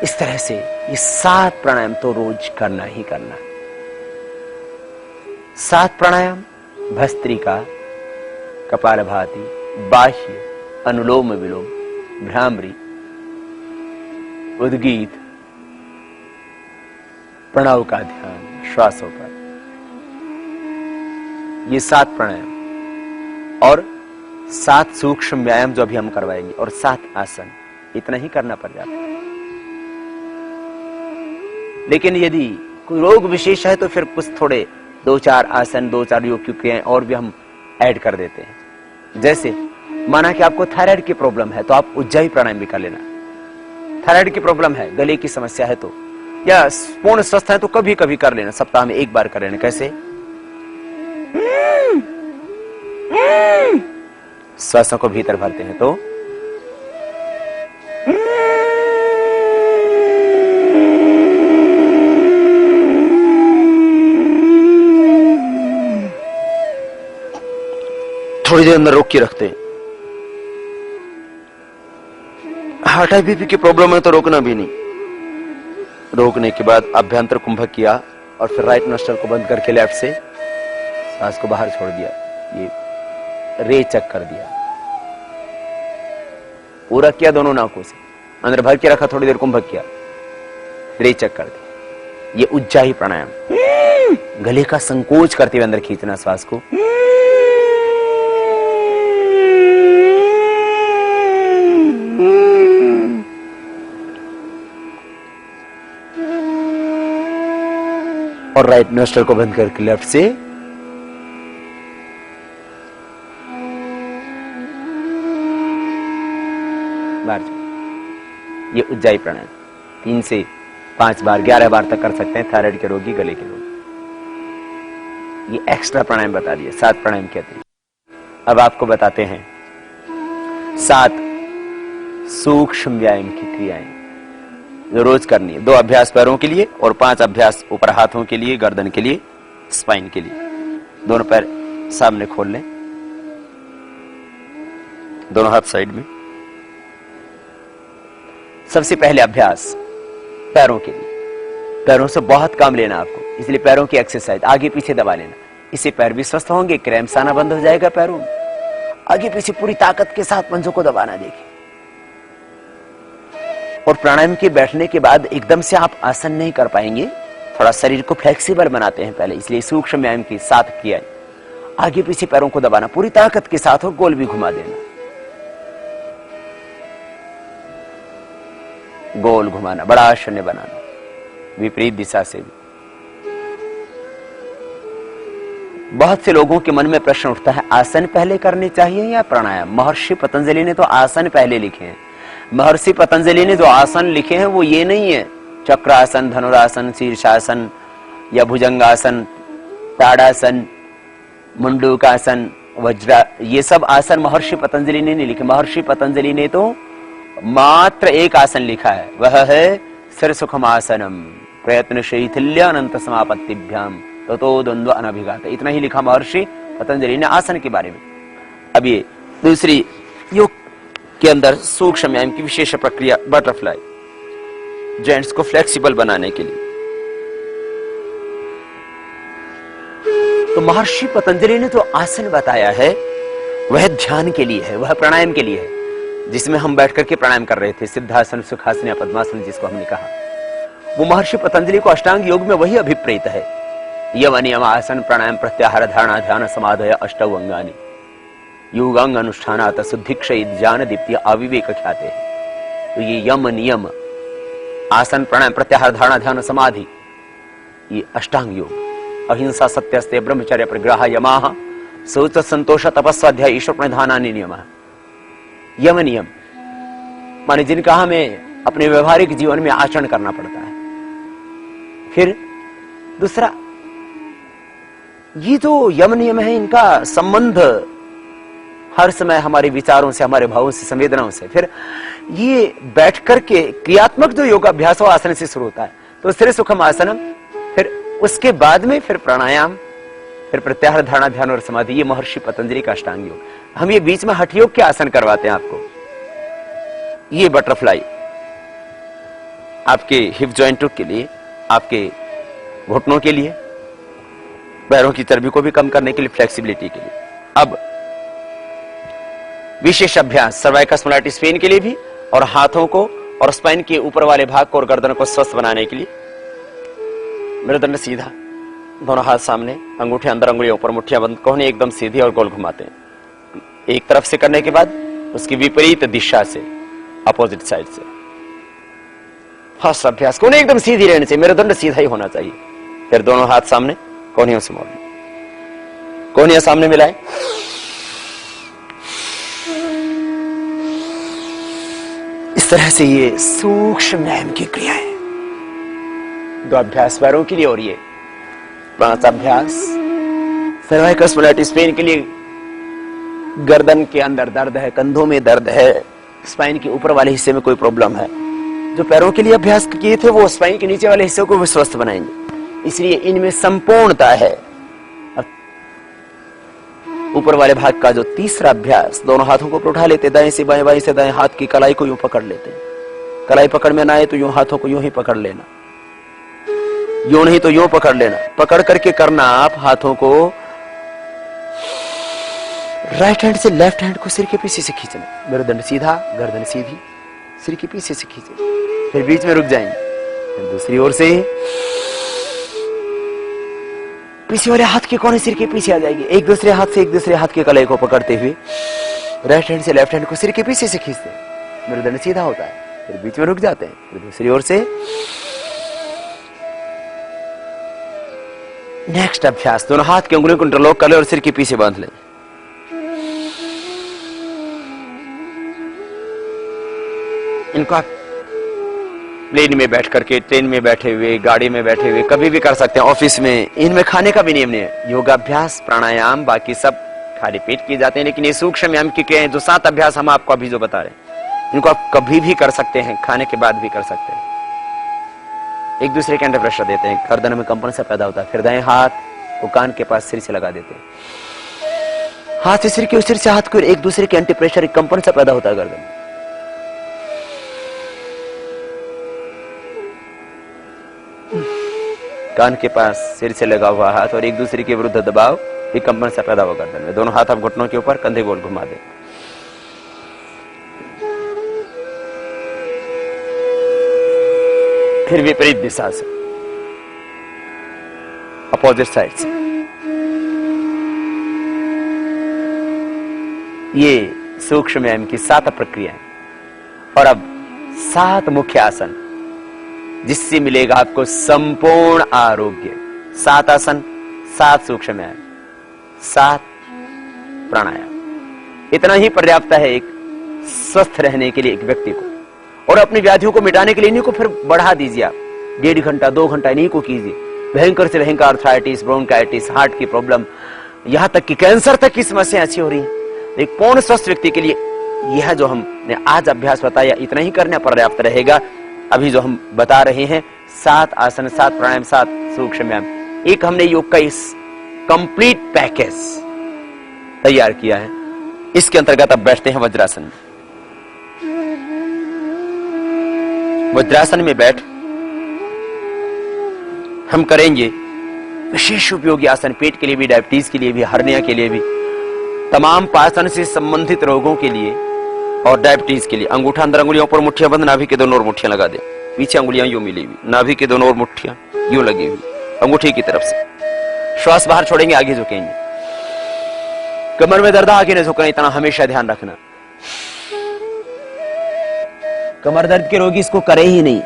इस तरह से ये 7 प्राणायाम तो रोज करना ही करना। 7 प्राणायाम भस्त्रिका, कपालभाति, बाह्य, अनुलोम विलोम, भ्रामरी, उद्गीत, प्रणव का ध्यान श्वासों पर, ये 7 प्राणायाम और 7 सूक्ष्म व्यायाम जो अभी हम करवाएंगे और 7 आसन, इतना ही करना पर्याप्त है। लेकिन यदि कोई रोग विशेष है तो फिर कुछ थोड़े 2-4 आसन, 2-4 योग की क्रियाएं और भी हम ऐड कर देते हैं। जैसे माना कि आपको थायराइड की प्रॉब्लम है तो आप उज्जाई प्राणायाम भी कर लेना। थायराइड की प्रॉब्लम है, गले की समस्या है तो, या पूर्ण स्वस्थ है तो कभी कभी कर लेना, सप्ताह में 1 बार कर लेना। कैसे? श्वासों को भीतर भरते हैं तो थोड़ी देर अंदर रोक के रखते हैं। हार्ट बीपी की प्रॉब्लम है तो रोकना भी नहीं। रोकने के बाद अभ्यंतर कुंभक किया और फिर राइट नोस्ट्रल को बंद करके लेफ्ट से सांस को बाहर छोड़ दिया, ये रेचक कर दिया। पूरा किया दोनों नाकों से, अंदर भर के रखा, थोड़ी देर कुंभक किया, रेचक कर दिया। ये उज्जाई प्राणायाम, गले का संकोच करते हुए अंदर खींचना श्वास को। और राइट नोस्ट्रल को बंद करके लेफ्ट से बाहर। ये उज्जाई प्राणायाम 3 से 5 बार, 11 बार तक कर सकते हैं थायराइड के रोगी, गले के रोगी। ये एक्स्ट्रा प्राणायाम बता दिए, 7 प्राणायाम के अतिरिक्त। अब आपको बताते हैं 7 सूक्ष्म व्यायाम की क्रियाएं जो रोज करनी है। 2 अभ्यास पैरों के लिए और 5 अभ्यास ऊपर हाथों के लिए, गर्दन के लिए, स्पाइन के लिए। दोनों पैर सामने खोल लें, दोनों हाथ साइड में। सबसे पहले अभ्यास पैरों के लिए। पैरों से बहुत काम लेना आपको, इसलिए पैरों की एक्सरसाइज, आगे पीछे दबा लेना। इससे पैर भी स्वस्थ होंगे, क्रैम्प्स आना बंद हो जाएगा पैरों में। आगे पीछे पूरी ताकत के साथ पंजों को दबाना। देखिए और प्राणायाम के बैठने के बाद एकदम से आप आसन नहीं कर पाएंगे, थोड़ा शरीर को फ्लेक्सिबल बनाते हैं पहले, इसलिए सूक्ष्म व्यायाम के साथ किया है। आगे पीछे पैरों को दबाना पूरी ताकत के साथ और गोल भी घुमा देना, गोल घुमाना, बड़ा शून्य बनाना, विपरीत दिशा से भी। बहुत से लोगों के मन में प्रश्न उठता है, आसन पहले करने चाहिए या प्राणायाम? महर्षि पतंजलि ने तो आसन पहले लिखे हैं। महर्षि पतंजलि ने जो आसन लिखे हैं वो ये नहीं है चक्रासन, धनुरासन, शीर्षासन या भुजंगासन, ताड़ासन, मुंडूकासन, वज्रा, ये सब आसन महर्षि पतंजलि ने नहीं लिखे। महर्षि पतंजलि ने तो मात्र एक आसन लिखा है, वह है सिर सुखमासनम प्रयत्न शैथिल्य अनंत समापत्तिभ्याम ततो द्वंद्व अनभिघात। इतना ही लिखा महर्षि पतंजलि ने आसन के बारे में। अब ये दूसरी योग के अंदर सूक्ष्म व्यायाम की विशेष प्रक्रिया बटरफ्लाई, जॉइंट्स को फ्लेक्सिबल बनाने के लिए। तो महर्षि पतंजलि ने जो आसन बताया है वह ध्यान के लिए है, वह प्राणायाम के लिए है, जिसमें हम बैठ करके प्राणायाम कर रहे थे, सिद्धासन, सुखासन या पद्मासन जिसको हमने कहा। वो महर्षि पतंजलि को अष्टांग योग में वही अभिप्रेत है। यम नियम आसन प्राणायाम प्रत्याहार धारणा ध्यान समाधय अष्टौ अंगानि योगांग अनुष्ठानात् शुद्धिक्षय ज्ञान दीप्ति अविवेक ख्याते। तो ये यम नियम आसन प्राणायाम प्रत्याहार धारणा ध्यान समाधि, ये अष्टांग योग, अहिंसा सत्यस्ते ब्रह्मचर्य परिग्रह यमाः शौच संतोष तपस्वाध्याय ईश्वर प्रणिधानानि नियमः। यम नियम माने जिनका हमें अपने व्यवहारिक जीवन में आचरण करना पड़ता है। फिर दूसरा, ये जो यम नियम है इनका संबंध हर समय हमारे विचारों से, हमारे भावों से, संवेदनाओं से। फिर ये बैठ करके क्रियात्मक जो योगाभ्यास हो आसन से शुरू होता है। तो सिर सुखम आसनम, फिर उसके बाद में फिर प्राणायाम, फिर प्रत्याहार धारणा ध्यान और समाधि, ये महर्षि पतंजलि का अष्टांग योग। हम ये बीच में हठ योग के आसन करवाते हैं आपको। ये बटरफ्लाई आपके हिप जॉइंटों के लिए, आपके घुटनों के लिए, पैरों की चर्बी को भी कम करने के लिए, फ्लेक्सिबिलिटी के लिए। अब विशेष अभ्यास सर्वाइकल स्पॉन्डिलाइटिस पेन के लिए भी, और हाथों को और स्पाइन के ऊपर वाले भाग को और गर्दन को स्वस्थ बनाने के लिए। मेरुदंड सीधा, दोनों हाथ सामने, अंगूठे अंदर, अंगुलियां ऊपर, मुट्ठियां बंद, कोहनी एकदम सीधी और गोल घुमाते हैं। एक तरफ से करने के बाद उसकी विपरीत दिशा से, अपोजिट साइड से। फर्स्ट अभ्यास, कोहनी एकदम सीधी रहने से, मेरुदंड सीधा ही होना चाहिए। फिर दोनों हाथ सामने, कोहनियों से मोड़, कोहनियां सामने मिलाए, इस तरह से ये सूक्ष्म व्यायाम की क्रियाएं। दो अभ्यास पैरों के लिए और ये 5 अभ्यास सर्वाइकल स्पॉन्डिलाइटिस पेन के लिए। गर्दन के अंदर दर्द है, कंधों में दर्द है, स्पाइन के ऊपर वाले हिस्से में कोई प्रॉब्लम है, जो पैरों के लिए अभ्यास किए थे वो स्पाइन के नीचे वाले हिस्से को भी स्वस्थ बनाएंगे। इसलिए इनमें संपूर्णता है। ऊपर वाले भाग का जो तीसरा अभ्यास, दोनों हाथों को उठा लेते, दाएं से बाएं, बाएं से दाएं, हाथ की कलाई को यूं पकड़ लेते हैं। कलाई पकड़ में ना आए तो यूं हाथों को यूं ही पकड़ लेना, यूं नहीं तो यूं पकड़ लेना। पकड़ करके करना आप हाथों को राइट हैंड से लेफ्ट हैंड को सिर के पीछे से खींचना, मेरुदंड सीधा, गर्दन सीधी, सिर के पीछे से खींचे, फिर बीच में रुक जाएंगे, फिर दूसरी ओर से पीछे वाले हाथ के कोने सिर के पीछे आ जाएगी। एक दूसरे हाथ से एक दूसरे हाथ के कलाई को पकड़ते हुए राइट हैंड से लेफ्ट हैंड को सिर के पीछे से खींचते हैं, मेरुदंड सीधा होता है, फिर बीच में रुक जाते हैं, फिर दूसरी ओर से। नेक्स्ट अभ्यास, दोनों हाथ की उंगलियों को इंटरलॉक कर ले और सिर के पीछे बांध ले। इनको आप प्लेन में बैठ करके, ट्रेन में बैठे हुए, गाड़ी में बैठे हुए, कभी भी कर सकते हैं, ऑफिस में। इनमें खाने का भी नियम नहीं है। योगाभ्यास, प्राणायाम, बाकी सब खाली पेट किए जाते हैं, लेकिन ये सूक्ष्म व्यायाम की क्रियाएं जो 7 अभ्यास हम आपको अभी जो बता रहे हैं, इनको आप कभी भी कर सकते हैं, खाने के बाद भी कर सकते हैं। एक दूसरे के अंडर प्रेशर देते हैं, गर्दन में कंपन सा पैदा होता है, फिर दाएं हाथ को कान के पास सिर से लगा देते हैं, हाथ से सिर के, सिर से हाथ को, एक दूसरे के एंटी प्रेशर कंपन सा पैदा होता है गर्दन में। कान के पास सिर से लगा हुआ हाथ और एक दूसरे के विरुद्ध दबाव, कंपन सा पैदा हुआ गर्दन में। दोनों हाथ आप घुटनों के ऊपर, कंधे गोल घुमा दें। फिर विपरीत दिशा से, अपोजिट साइड से। ये सूक्ष्म व्यायाम की 7 प्रक्रियाएं। और अब 7 मुख्य आसन, जिससे मिलेगा आपको संपूर्ण आरोग्य। 7 आसन, 7 सूक्ष्म व्यायाम, 7 प्राणायाम। इतना ही पर्याप्त है एक स्वस्थ रहने के लिए एक व्यक्ति को। और अपनी व्याधियों को मिटाने के लिए इन्हीं को फिर बढ़ा दीजिए आप। 1.5 घंटा 2 घंटा इन्हीं को कीजिए। भयंकर से भयंकर आर्थराइटिस, ब्रोंकाइटिस, हार्ट की प्रॉब्लम, यहां तक कि कैंसर तक की समस्या अच्छी हो रही है। एक पूर्ण स्वस्थ व्यक्ति के लिए यह जो हमने आज अभ्यास बताया, इतना ही करना पर्याप्त रहेगा। अभी जो हम बता रहे हैं 7 आसन, 7 प्राणायाम, 7 सूक्ष्म व्यायाम, एक हमने योग का इस कंप्लीट पैकेज तैयार किया है। इसके अंतर्गत अब बैठते हैं वज्रासन में। वज्रासन में बैठ हम करेंगे विशेष उपयोगी आसन, पेट के लिए भी, डायबिटीज के लिए भी, हर्निया के लिए भी, तमाम पाचन से संबंधित रोगों के लिए और डायबिटीज के लिए। अंगूठा अंदर, अंगुलियों पर मुट्ठियां बंद, नाभि के दोनों ओर मुट्ठियां लगा दे। पीछे अंगुलियां यूं मिली हुई, नाभि के दोनों ओर मुट्ठियां यूं लगी हुई, अंगूठी की तरफ से। श्वास बाहर छोड़ेंगे, आगे झुकेंगे। कमर में दर्द, आगे न झुकना, इतना हमेशा ध्यान रखना। कमर दर्द के रोगी इसको करे ही नहीं।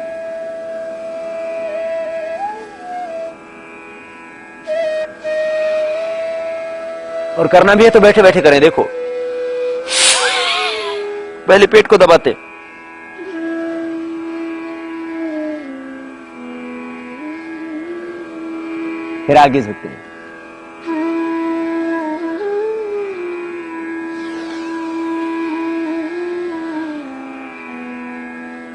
और करना भी है तो बैठे बैठे करें। देखो, पहले पेट को दबाते, फिर आगे झुकते हैं।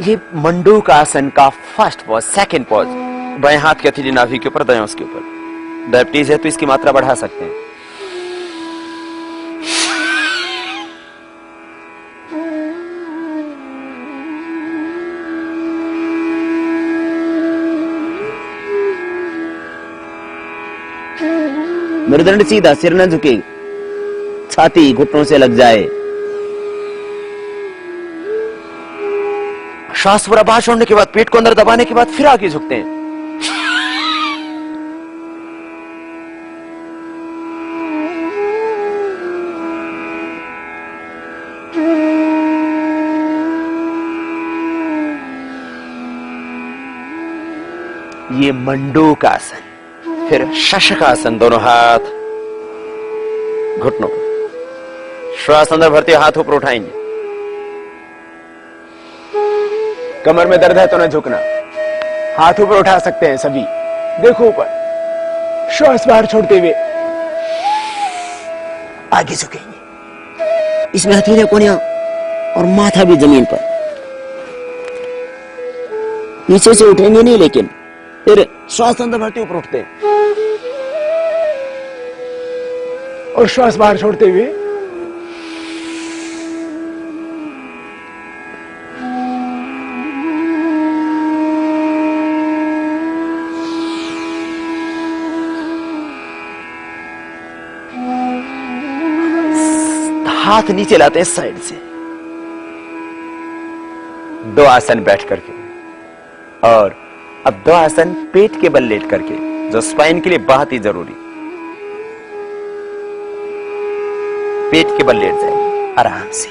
ये मंडूक आसन का फर्स्ट पॉज, सेकंड पॉज। बाएं हाथ की हथेली नाभि के ऊपर, दाएं उसके ऊपर। डायबिटीज है तो इसकी मात्रा बढ़ा सकते हैं। मेरुदंड सीधा, सिर न झुके, छाती घुटनों से लग जाए। श्वास पूरा बाहर छोड़ने के बाद, पेट को अंदर दबाने के बाद फिर आगे झुकते हैं। ये मंडूक आसन। फिर शशक आसन, दोनों हाथ घुटनों पर। श्वास अंदर भरते हाथ ऊपर उठाएंगे। कमर में दर्द है तो न झुकना, हाथ ऊपर उठा सकते हैं सभी। देखो ऊपर, श्वास बाहर छोड़ते हुए आगे झुकेंगे। इसमें हथेलियां, कोहनियां और माथा भी जमीन पर। नीचे से उठेंगे नहीं, लेकिन फिर श्वास अंदर भरते ऊपर उठते हैं और श्वास बाहर छोड़ते हुए हाथ नीचे लाते हैं साइड से। 2 आसन बैठ करके, और अब 2 आसन पेट के बल लेट करके, जो स्पाइन के लिए बहुत ही जरूरी। पेट के बल लेट जाएंगे आराम से।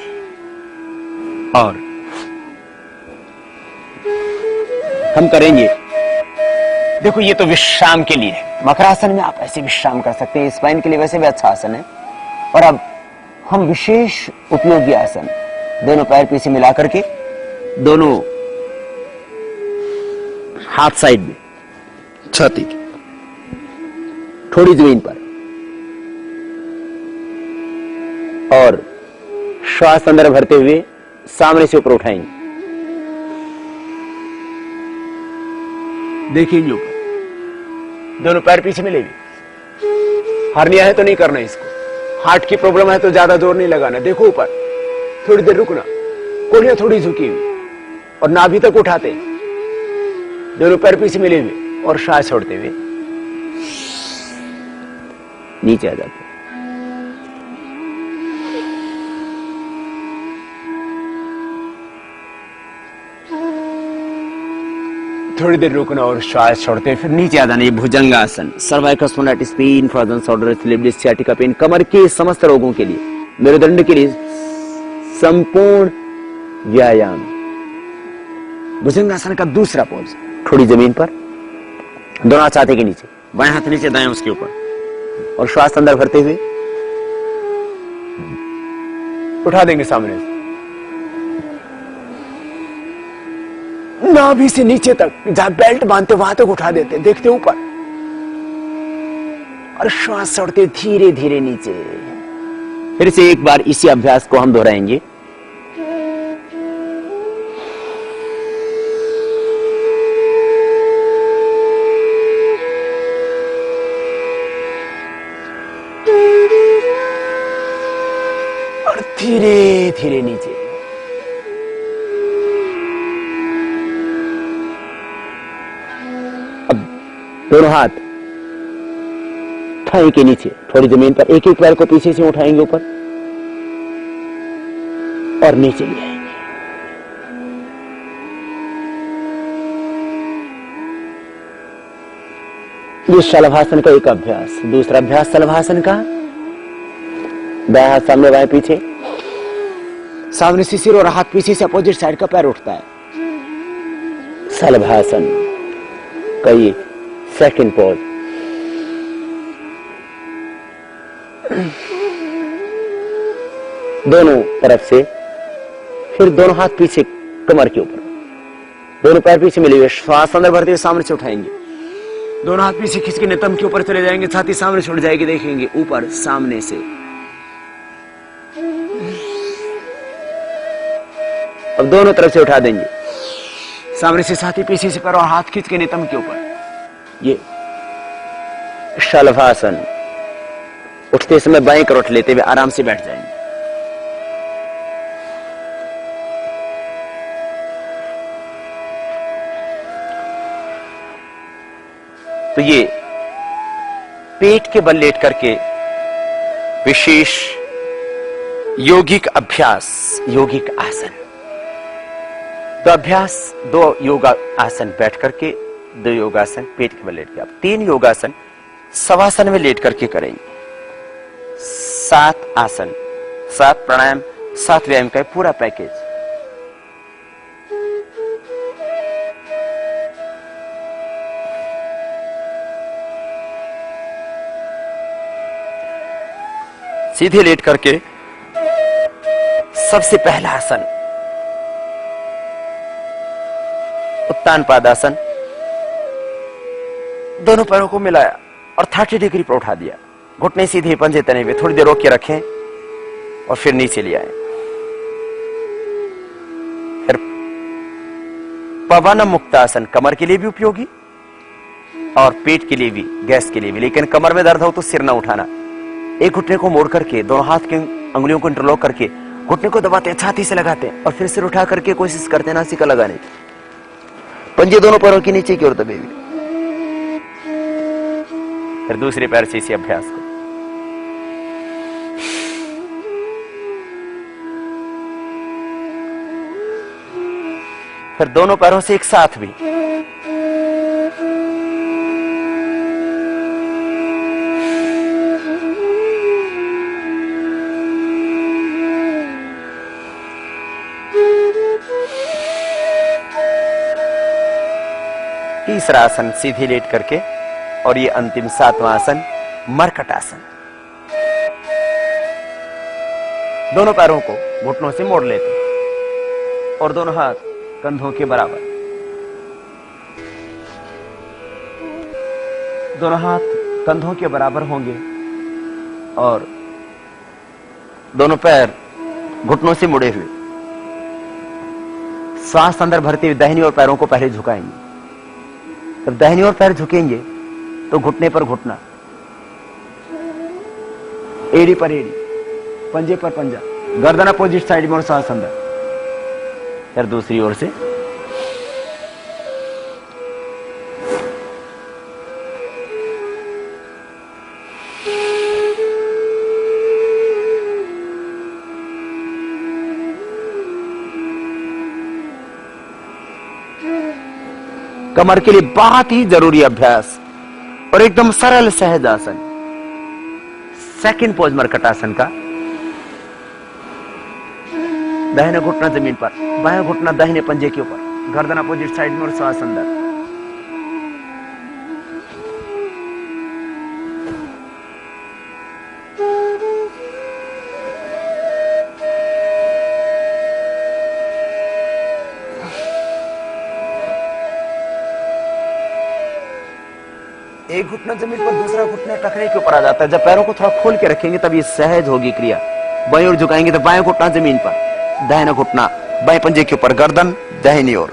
और हम करेंगे, देखो ये तो विश्राम के लिए है। मकरासन में आप ऐसे विश्राम कर सकते हैं, स्पाइन के लिए वैसे भी अच्छा आसन है। और अब हम विशेष उपयोगी आसन, दोनों पैर पीछे मिला करके, दोनों हाथ साइड में, छाती की थोड़ी जमीन पर, और श्वास अंदर भरते हुए सामने से ऊपर उठाएंगे। देखिए ऊपर, दोनों पैर पीछे मिलेंगे। हर्निया है तो नहीं करना इसको। हार्ट की प्रॉब्लम है तो ज्यादा जोर नहीं लगाना। देखो ऊपर, थोड़ी देर रुकना, कोहनियां थोड़ी झुकी हुई और नाभि तक उठाते, दोनों पैर पीछे मिले हुए और श्वास छोड़ते हुए नीचे आ जाते। थोड़ी देर रुकना और श्वास छोड़ते हैं, फिर नीचे आ जाना। ये bhujangasana, cervical spondylitis pain, frozen shoulder, sleepless, sciatica pain, कमर के समस्त रोगों के लिए, मेरुदंड के लिए संपूर्ण व्यायाम। भुजंगासन का दूसरा पोज, थोड़ी जमीन पर, दोनों हाथ छाती के नीचे, बाएं हाथ नीचे दाएं उसके ऊपर, और श्वास अंदर भरते हुए उठा देंगे सामने से, नाभि से नीचे तक, जहां बेल्ट बांधते वहां तक उठा देते, देखते ऊपर, और श्वास छोड़ते धीरे धीरे नीचे। फिर से एक बार इसी अभ्यास को हम दोहराएंगे। और धीरे धीरे नीचे। दोनों हाथ थाई के नीचे, थोड़ी जमीन पर, एक एक पैर को पीछे से उठाएंगे ऊपर और नीचे ले आएंगे। ये शलभासन का एक अभ्यास। दूसरा अभ्यास शलभासन का, बाएं हाथ सामने बाएं पीछे, सामने से सिर और हाथ पीछे से अपोजिट साइड का पैर उठता है। शलभासन का ये सेकंड पोज। दोनों तरफ से, फिर दोनों हाथ पीछे कमर के ऊपर, दोनों पैर पीछे मिले हुए, श्वास अंदर भरते हुए सामने से उठाएंगे, दोनों हाथ पीछे खींच के नितंब के ऊपर चले जाएंगे, छाती सामने छोड़ जाएगी, देखेंगे ऊपर सामने से। अब दोनों तरफ से उठा देंगे, सामने से छाती पीछे से पैर और हाथ खींच के नितंब के ऊपर। ये शलभासन। उठते समय बाएं करोट लेते हुए आराम से बैठ जाएंगे। तो ये पेट के बल लेट करके विशेष यौगिक अभ्यास, यौगिक आसन। तो अभ्यास 2 योगा आसन बैठ करके, 2 योगासन पेट के बल लेट के, आप 3 योगासन शवासन में लेट करके करेंगे। 7 आसन, 7 प्राणायाम, 7 व्यायाम का पूरा पैकेज। सीधे लेट करके सबसे पहला आसन उत्तान पादासन। दोनों पैरों को मिलाया और 30 डिग्री पर उठा दिया, घुटने सीधे, पंजे तने हुए, थोड़ी देर रोक के रखें और फिर नीचे ले आए। फिर पवन मुक्तासन, कमर के लिए भी उपयोगी और पेट के लिए भी, गैस के लिए भी। लेकिन कमर में दर्द हो तो सिर ना उठाना, एक घुटने को मोड़ करके, दोनों हाथ की अंगुलियों को इंटरलॉक करके घुटने को दबाते हैं, छाती से लगाते हैं और फिर सिर उठा करके कोशिश करते हैं नासिका लगाने की। पंजे दोनों पैरों के नीचे की ओर दबे हुए। फिर दूसरे पैर से इसी अभ्यास को। फिर दोनों पैरों से एक साथ भी। तीसरा आसन सीधे लेट करके, और ये अंतिम 7वां आसन मरकट आसन। दोनों पैरों को घुटनों से मोड़ लेते हैं और दोनों हाथ कंधों के बराबर, दोनों हाथ कंधों के बराबर होंगे और दोनों पैर घुटनों से मुड़े हुए। सांस अंदर भरते हुए दाहिनी ओर पैरों को पहले झुकाएंगे। जब दाहिनी ओर पैर झुकेंगे तो घुटने पर घुटना, एड़ी पर एड़ी, पंजे पर पंजा, गर्दन अपोजिट साइड में और सांस अंदर। फिर दूसरी ओर से कमर के लिए बहुत ही जरूरी अभ्यास और एकदम सरल सहज आसन। सेकंड पोज मरकटासन का। दाहिना घुटना जमीन पर, बायां घुटना दाहिने पंजे के ऊपर, गर्दन अपोजिट साइड में और श्वास अंदर। एक घुटना जमीन पर, दूसरा घुटना टखने के ऊपर आ जाता है। जब पैरों को थोड़ा खोल के रखेंगे तब ये सहज होगी क्रिया। बाएं ओर झुकाएंगे तो बाएं घुटना जमीन पर, दाहिना घुटना बाएं पंजे के ऊपर, गर्दन दाहिनी ओर।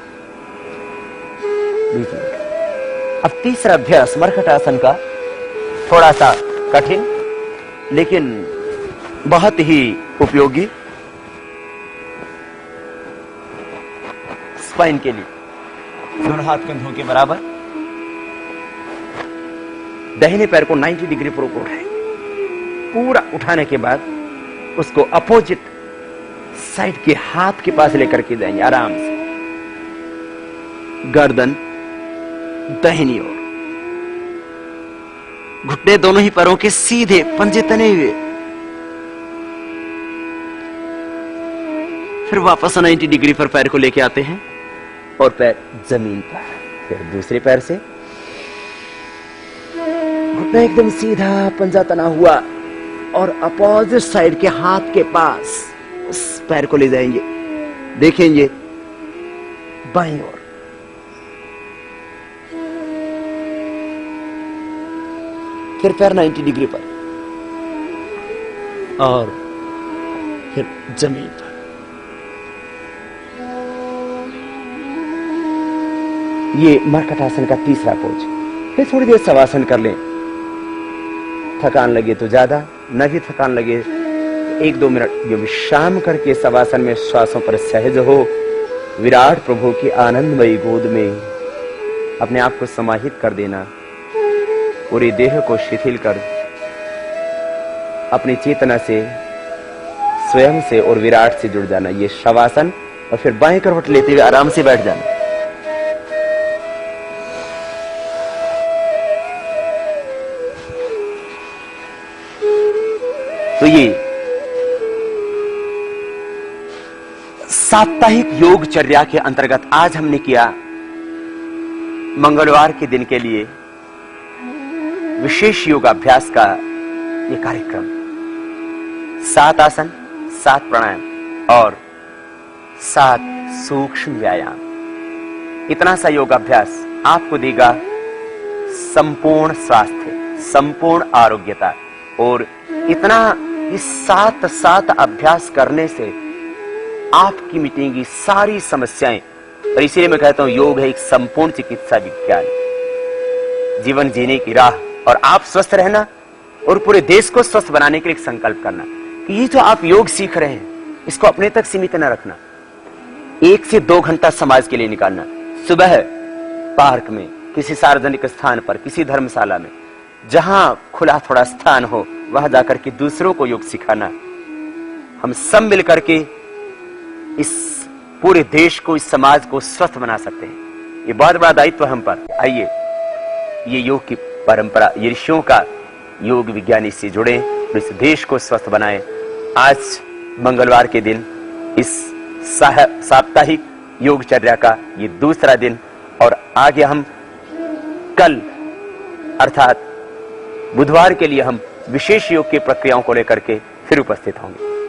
अब तीसरा अभ्यास मरकटासन का, थोड़ा सा कठिन लेकिन बहुत ही उपयोगी स्पाइन के लिए। दोनों हाथ कंधों के बराबर, दाहिने पैर को 90 डिग्री पर ऊपर उठाएं। पूरा उठाने के बाद उसको अपोजिट साइड के हाथ के पास लेकर के जाएंगे आराम से। गर्दन दाहिनी ओर, घुटने दोनों ही पैरों के सीधे, पंजे तने हुए। फिर वापस 90 डिग्री पर पैर को लेके आते हैं और पैर जमीन पर। फिर दूसरे पैर से घुटना एकदम सीधा, पंजा तना हुआ और अपोजिट साइड के हाथ के पास उस पैर को ले जाएंगे। देखेंगे बाईं ओर, फिर पैर 90 डिग्री पर और फिर जमीन पर। ये मरकटासन का तीसरा पोज। फिर थोड़ी देर शवासन कर लें। थकान लगे तो ज्यादा, न भी थकान लगे 1-2 मिनट ये विश्राम करके शवासन में श्वासों पर सहज हो। विराट प्रभु की आनंदमयी गोद में अपने आप को समाहित कर देना। पूरे देह को शिथिल कर अपनी चेतना से, स्वयं से और विराट से जुड़ जाना। ये शवासन। और फिर बाएं करवट लेते हुए आराम से बैठ जाना। तो ये साप्ताहिक योगचर्या के अंतर्गत आज हमने किया मंगलवार के दिन के लिए विशेष योगाभ्यास का ये कार्यक्रम। 7 आसन, 7 प्राणायाम और 7 सूक्ष्म व्यायाम। इतना सा योगाभ्यास आपको देगा संपूर्ण स्वास्थ्य, संपूर्ण आरोग्यता। और इतना इस 7 अभ्यास करने से आपकी मिटेंगी सारी समस्याएं। और इसीलिए मैं कहता हूं योग है एक संपूर्ण चिकित्सा विज्ञान, जीवन जीने की राह। और आप स्वस्थ रहना और पूरे देश को स्वस्थ बनाने के लिए एक संकल्प करना कि ये जो आप योग सीख रहे हैं इसको अपने तक सीमित न रखना। 1 से 2 घंटा समाज के लिए निकालना। सुबह पार्क में, किसी सार्वजनिक स्थान पर, किसी धर्मशाला में, जहां खुला थोड़ा स्थान हो, वहां जाकर के दूसरों को योग सिखाना। हम सब मिलकर के इस पूरे देश को, इस समाज को स्वस्थ बना सकते हैं। ये बहुत बड़ा दायित्व है हम पर। आइए ये योग की परंपरा, ये ऋषियों का योग विज्ञान, इससे जुड़े, इस देश को स्वस्थ बनाएं। आज मंगलवार के दिन इस साप्ताहिक योगचर्या का ये दूसरा दिन। और आगे हम कल अर्थात बुधवार के लिए हम विशेष योग की प्रक्रियाओं को लेकर के फिर उपस्थित होंगे।